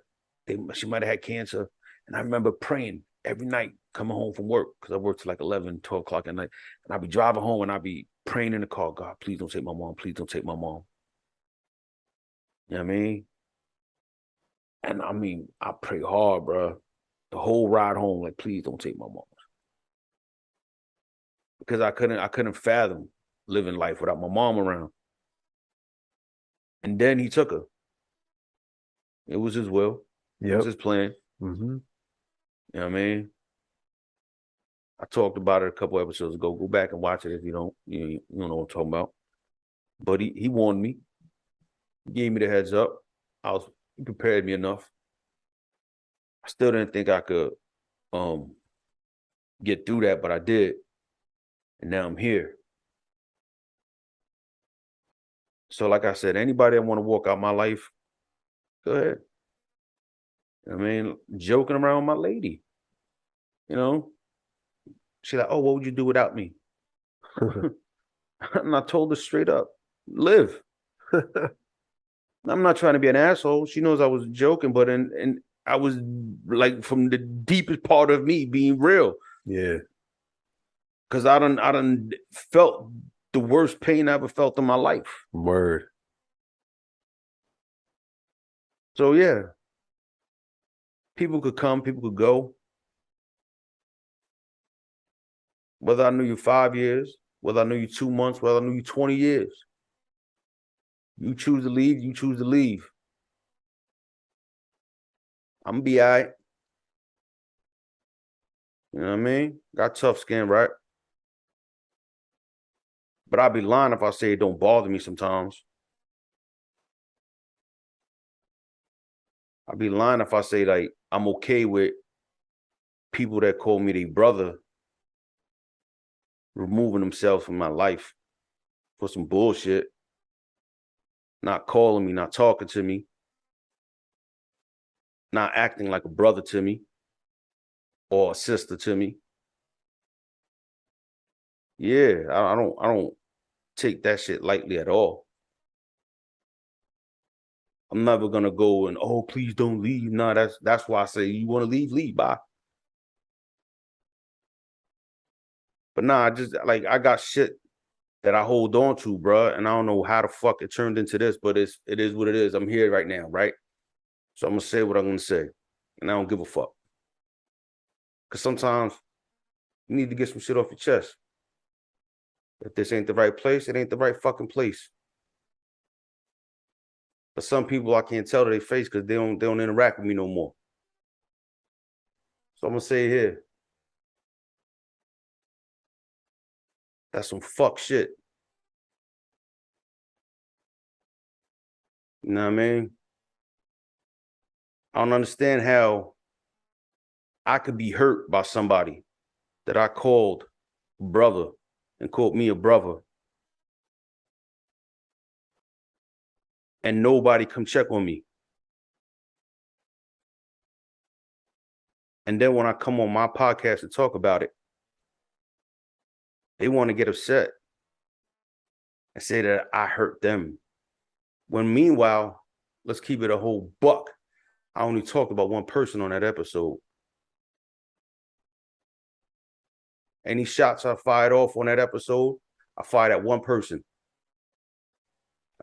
she might have had cancer. And I remember praying every night coming home from work, because I worked till like 11, 12 o'clock at night. And I'd be driving home and I'd be praying in the car, God, please don't take my mom. Please don't take my mom. You know what I mean? And I mean, I pray hard, bro. The whole ride home, like, please don't take my mom. Because I couldn't fathom living life without my mom around. And then he took her. It was his will. It was his plan. Mm-hmm. You know what I mean? I talked about it a couple episodes ago. Go back and watch it if you don't know what I'm talking about. But he warned me. He gave me the heads up. He prepared me enough. I still didn't think I could get through that, but I did. And now I'm here. So like I said, anybody that want to walk out my life, go ahead. I mean, joking around with my lady. You know? She's like, oh, what would you do without me? And I told her straight up, live. I'm not trying to be an asshole. She knows I was joking, but and I was like from the deepest part of me being real. Yeah. Cause I done felt the worst pain I ever felt in my life. Word. So yeah. People could come, people could go. Whether I knew you 5 years, whether I knew you 2 months, whether I knew you 20 years. You choose to leave, you choose to leave. I'm gonna be all right. You know what I mean? Got tough skin, right? But I'd be lying if I say it don't bother me sometimes. I'd be lying if I say, like, I'm okay with people that call me their brother removing themselves from my life for some bullshit, not calling me, not talking to me, not acting like a brother to me or a sister to me. Yeah, I don't take that shit lightly at all. I'm never gonna go and, oh, please don't leave. No, that's why I say, you want to leave, leave. Bye. But nah, I just like, I got shit that I hold on to, bro, and I don't know how the fuck it turned into this, but it is what it is. I'm here right now, right? So I'm gonna say what I'm gonna say, and I don't give a fuck. Cause sometimes you need to get some shit off your chest. If this ain't the right place, it ain't the right fucking place. But some people I can't tell to their face because they don't interact with me no more. So I'm gonna say it here. That's some fuck shit. You know what I mean? I don't understand how I could be hurt by somebody that I called brother and called me a brother, and nobody come check on me. And then when I come on my podcast to talk about it, they want to get upset and say that I hurt them. When meanwhile, let's keep it a whole buck. I only talked about one person on that episode. Any shots I fired off on that episode, I fired at one person.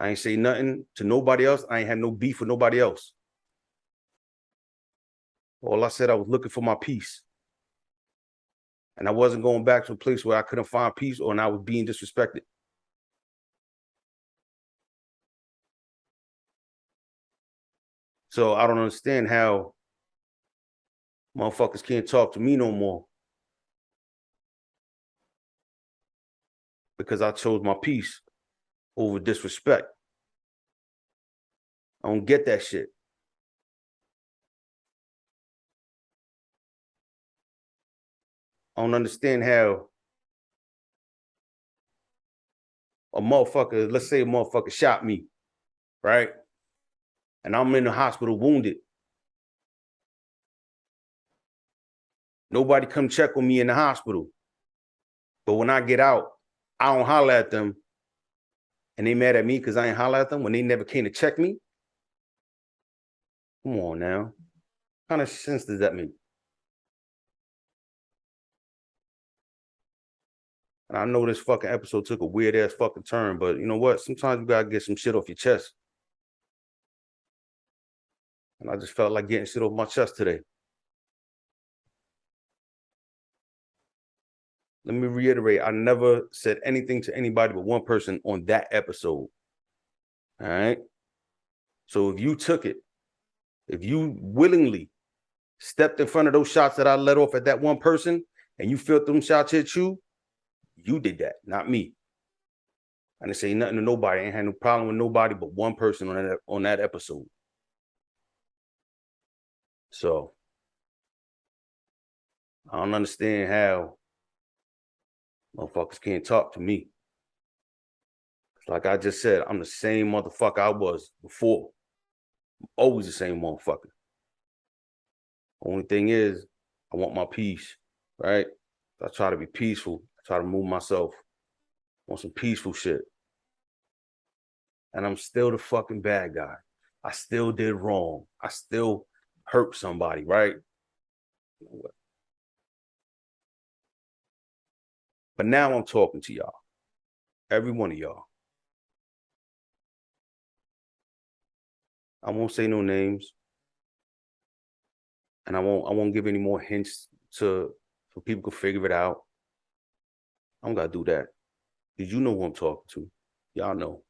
I ain't say nothing to nobody else. I ain't had no beef with nobody else. All I said, I was looking for my peace. And I wasn't going back to a place where I couldn't find peace or I was being disrespected. So I don't understand how motherfuckers can't talk to me no more. Because I chose my peace over disrespect. I don't get that shit. I don't understand how a motherfucker, let's say a motherfucker shot me, right? And I'm in the hospital wounded. Nobody come check on me in the hospital. But when I get out, I don't holler at them. And they mad at me because I ain't holler at them when they never came to check me. Come on now. What kind of sense does that make? And I know this fucking episode took a weird ass fucking turn, but you know what? Sometimes you gotta get some shit off your chest. And I just felt like getting shit off my chest today. Let me reiterate, I never said anything to anybody but one person on that episode. All right? So if you took it, if you willingly stepped in front of those shots that I let off at that one person and you felt them shots hit you, you did that, not me. I didn't say nothing to nobody. I ain't had no problem with nobody but one person on that episode. So I don't understand how motherfuckers can't talk to me. Like I just said, I'm the same motherfucker I was before. I'm always the same motherfucker. Only thing is, I want my peace, right? I try to be peaceful. I try to move myself on some peaceful shit. And I'm still the fucking bad guy. I still did wrong. I still hurt somebody, right? But now I'm talking to y'all. Every one of y'all. I won't say no names. And I won't give any more hints so people can figure it out. I don't gotta do that. Because you know who I'm talking to. Y'all know.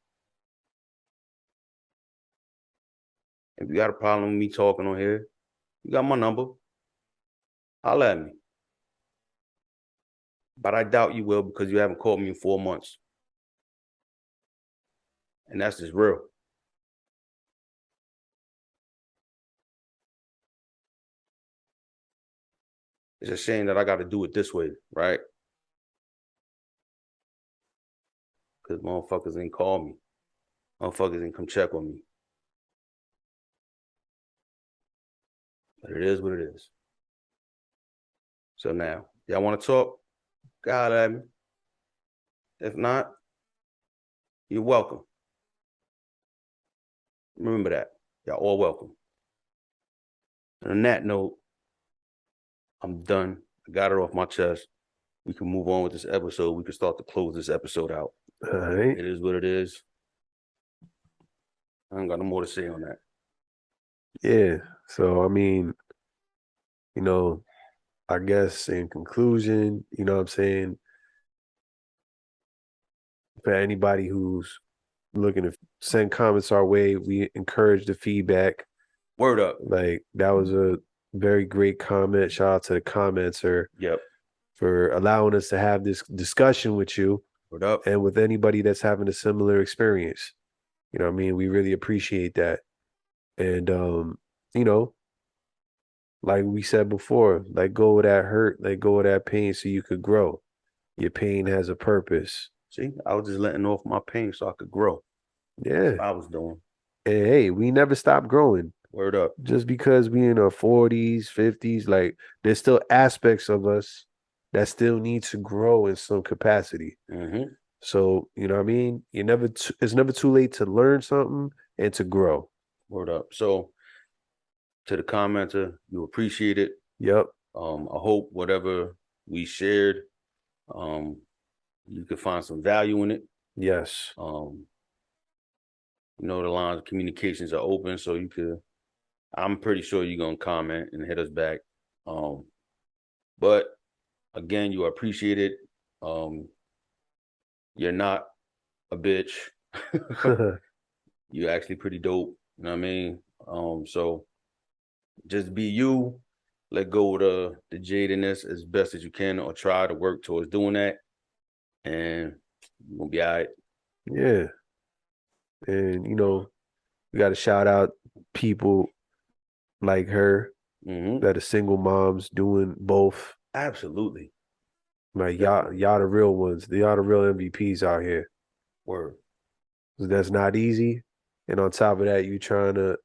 If you got a problem with me talking on here, you got my number. Holler at me. But I doubt you will because you haven't called me in 4 months. And that's just real. It's a shame that I got to do it this way, right? Because motherfuckers ain't call me. Motherfuckers ain't come check on me. But it is what it is. So now, y'all want to talk? God at me. If not, you're welcome. Remember that. Y'all all welcome. And on that note, I'm done. I got it off my chest. We can move on with this episode. We can start to close this episode out. All right. It is what it is. I ain't got no more to say on that. Yeah. So, I mean, you know, I guess in conclusion, you know what I'm saying? For anybody who's looking to send comments our way, we encourage the feedback. Word up. Like, that was a very great comment. Shout out to the commenter. Yep. For allowing us to have this discussion with you. Word up. And with anybody that's having a similar experience. You know what I mean? We really appreciate that. And you know, like we said before, let go of that hurt, let go of that pain so you could grow. Your pain has a purpose. See, I was just letting off my pain so I could grow. Yeah. That's what I was doing. And hey, we never stop growing. Word up. Just because we in our 40s, 50s, like there's still aspects of us that still need to grow in some capacity. Mm-hmm. So, you know what I mean? It's never too late to learn something and to grow. Word up. So to the commenter, you appreciate it. Yep. I hope whatever we shared, you could find some value in it. Yes. the lines of communications are open, so you could. I'm pretty sure you're gonna comment and hit us back. But again, you are appreciated. You're not a bitch. You're actually pretty dope. You know what I mean? So just be you. Let go of the jadedness as best as you can, or try to work towards doing that, and you're gonna be all right. Yeah. And we got to shout out people like her that are single moms doing both. Absolutely. Like y'all the real ones. Y'all the real MVPs out here. Word. That's not easy. And on top of that, you trying to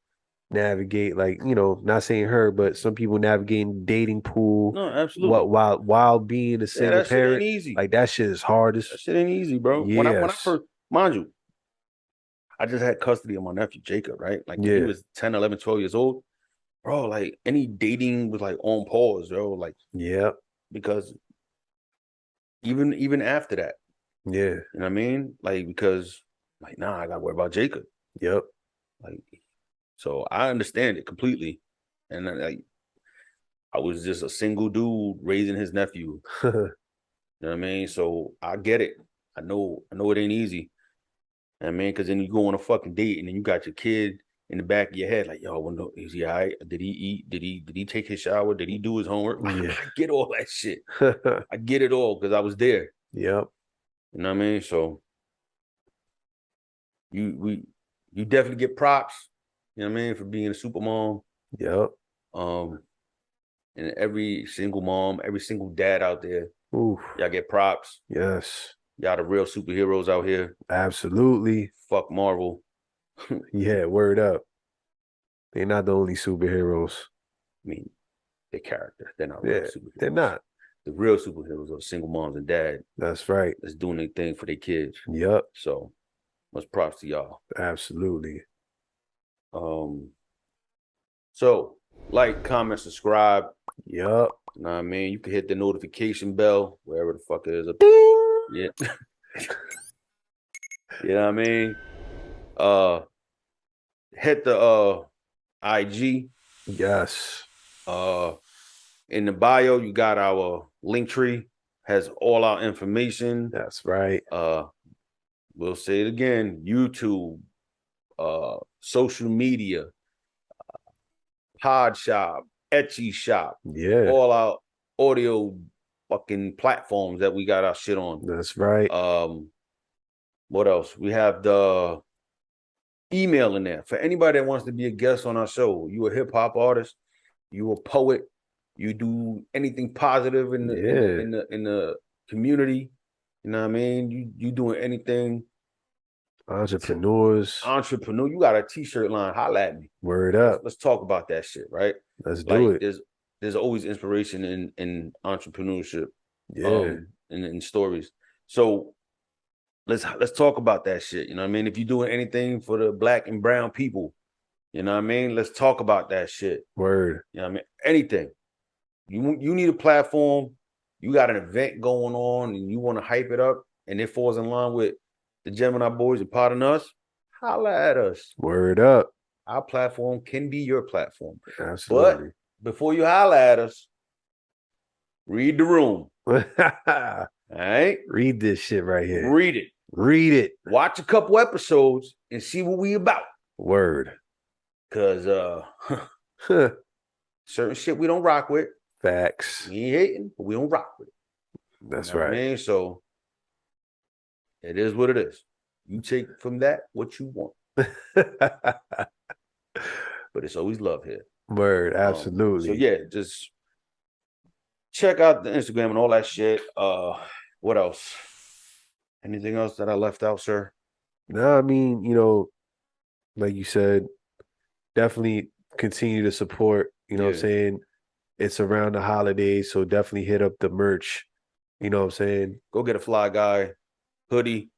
navigate, like, not saying her, but some people navigating dating pool. No, absolutely. While being a single that shit parent. ain't easy. Like that shit is hard as that shit ain't easy, bro. Yes. When I first, mind you, I just had custody of my nephew Jacob, right? Like when he was 10, 11, 12 years old, bro, like any dating was like on pause, bro. Like, because even after that, you know what I mean? Like, because like, nah, I gotta worry about Jacob. Like, so I understand it completely. And like, I was just a single dude raising his nephew. You know what I mean? So I get it. I know it ain't easy. I mean, because then you go on a fucking date and then you got your kid in the back of your head, like, yo, well, is he all right? Did he eat? Did he take his shower? Did he do his homework? I get all that shit. I get it all because I was there. Yep. You know what I mean? So you definitely get props, you know what I mean, for being a super mom. Yep. And every single mom, every single dad out there, y'all get props. Yes. Y'all the real superheroes out here. Absolutely. Fuck Marvel. Yeah, word up. They're not the only superheroes. I mean, they're characters. They're not real superheroes. They're not. The real superheroes are single moms and dad. That's right. That's doing their thing for their kids. Yep. So much props to y'all. Absolutely. So like, comment, subscribe. Yep. You know what I mean? You can hit the notification bell wherever the fuck it is up there. Yeah. You know what I mean? Hit the IG. Yes. In the bio, you got our link tree, has all our information. That's right. We'll say it again: YouTube, social media, Pod Shop, Etsy Shop, all our audio fucking platforms that we got our shit on. That's right. What else? We have the email in there for anybody that wants to be a guest on our show. You a hip hop artist, you a poet, you do anything positive in the community. You know what I mean? You doing anything. Entrepreneur. You got a t-shirt line, holla at me. Word up. Let's talk about that shit, right? Let's do it. There's always inspiration in entrepreneurship. In stories. So let's talk about that shit. You know what I mean? If you're doing anything for the Black and brown people, you know what I mean? Let's talk about that shit. Word. You know what I mean? Anything. You need a platform, you got an event going on and you want to hype it up and it falls in line with the Gemini boys and Pardon Us, holla at us. Word up. Our platform can be your platform. Absolutely. But before you holla at us, read the room. All right? Read this shit right here. Read it. Read it. Watch a couple episodes and see what we about. Word. Because certain shit we don't rock with. Facts. We ain't hating, but we don't rock with it. That's right. I mean, so it is what it is. You take from that what you want. But it's always love here. Word, absolutely. So yeah, just check out the Instagram and all that shit. What else? Anything else that I left out, sir? No, I mean, like you said, definitely continue to support. You know what I'm saying? It's around the holidays, so definitely hit up the merch. You know what I'm saying? Go get a Fly Guy hoodie.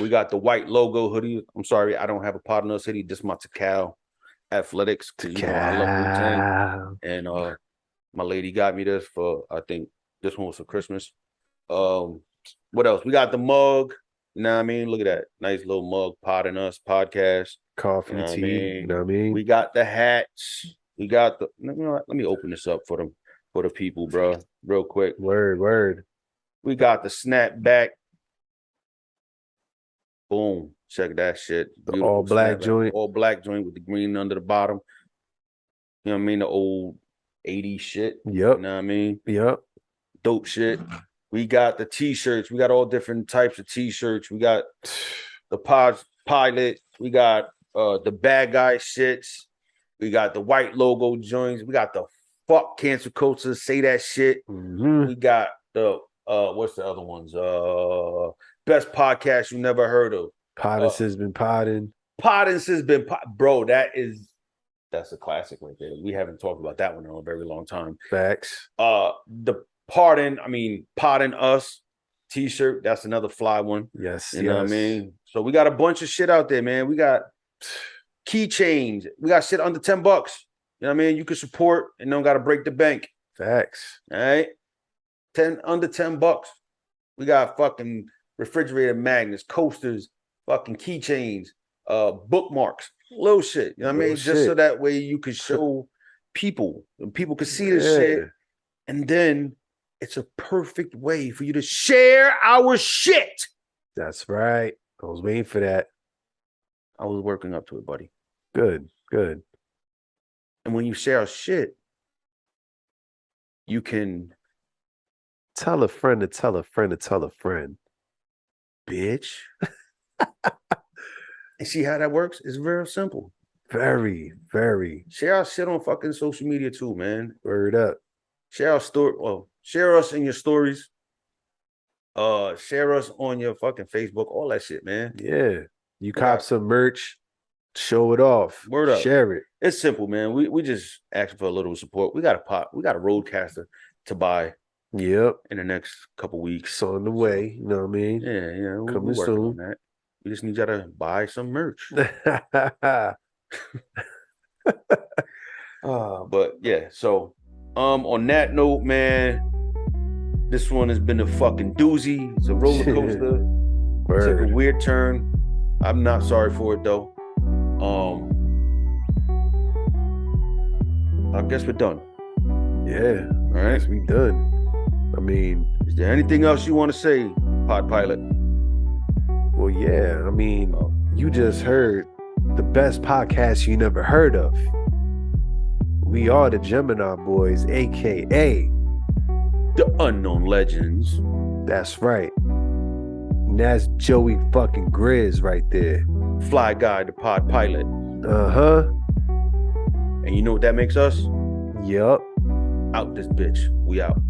We got the white logo hoodie. I'm sorry, I don't have a Pardon Us hoodie. This is my Takao Athletics. You know, I love Wu-Tang. And my lady got me this for, I think this one was for Christmas. What else? We got the mug. You know what I mean? Look at that. Nice little mug, Pod and Us podcast. Coffee, You know what I tea. mean? You know what I mean? We got the hats. We got the. You know what? Let me open this up for the people, bro. Real quick. Word. We got the snapback. Boom. Check that shit. The Beautiful all black snapback. joint. All black joint with the green under the bottom. You know what I mean? The old 80s shit. Yep. You know what I mean? Yep. Dope shit. We got the t-shirts. We got all different types of t-shirts. We got the pilot. We got the bad guy shits. We got the white logo joints. We got the fuck cancel culture. Say that shit. Mm-hmm. We got the what's the other ones? Best podcast you never heard of. Poddins has been podding. Poddins has been bro. That's a classic right there. We haven't talked about that one in a very long time. Facts. The Pardon Us t-shirt. That's another fly one. Yes. You know what I mean? So we got a bunch of shit out there, man. We got keychains. We got shit under $10. You know what I mean? You can support and don't gotta break the bank. Facts. All right. Under $10. We got fucking refrigerator magnets, coasters, fucking keychains, bookmarks, little shit. You know what I mean? Just so that way you can show people and people can see this shit. And then it's a perfect way for you to share our shit. That's right. I was waiting for that. I was working up to it, buddy. Good. And when you share our shit, you can tell a friend to tell a friend to tell a friend. Bitch. And see how that works? It's very simple. Very. Share our shit on fucking social media too, man. Word up. Share our story. Well, share us in your stories. Share us on your fucking Facebook. All that shit, man. Yeah. You cop some merch. Show it off. Word up. Share it. It's simple, man. We just asking for a little support. We got a roadcaster to buy. Yep. In the next couple weeks. It's on the way. You know what I mean? Yeah. We're Coming working soon. on that. We just need y'all to buy some merch. But yeah, so on that note, man, this one has been a fucking doozy. It's a roller coaster. Took a weird turn. I'm not sorry for it though. I guess we're done. Yeah. All right. We done. I mean, is there anything else you want to say, Pod Pilot? Well, yeah. I mean, you just heard the best podcast you never heard of. We are the Gemini Boys, aka the Unknown Legends. That's right. And that's Joey fucking Grizz right there. Fly Guy, the Pod Pilot. Uh-huh. And you know what that makes us? Yup. Out this bitch. We out.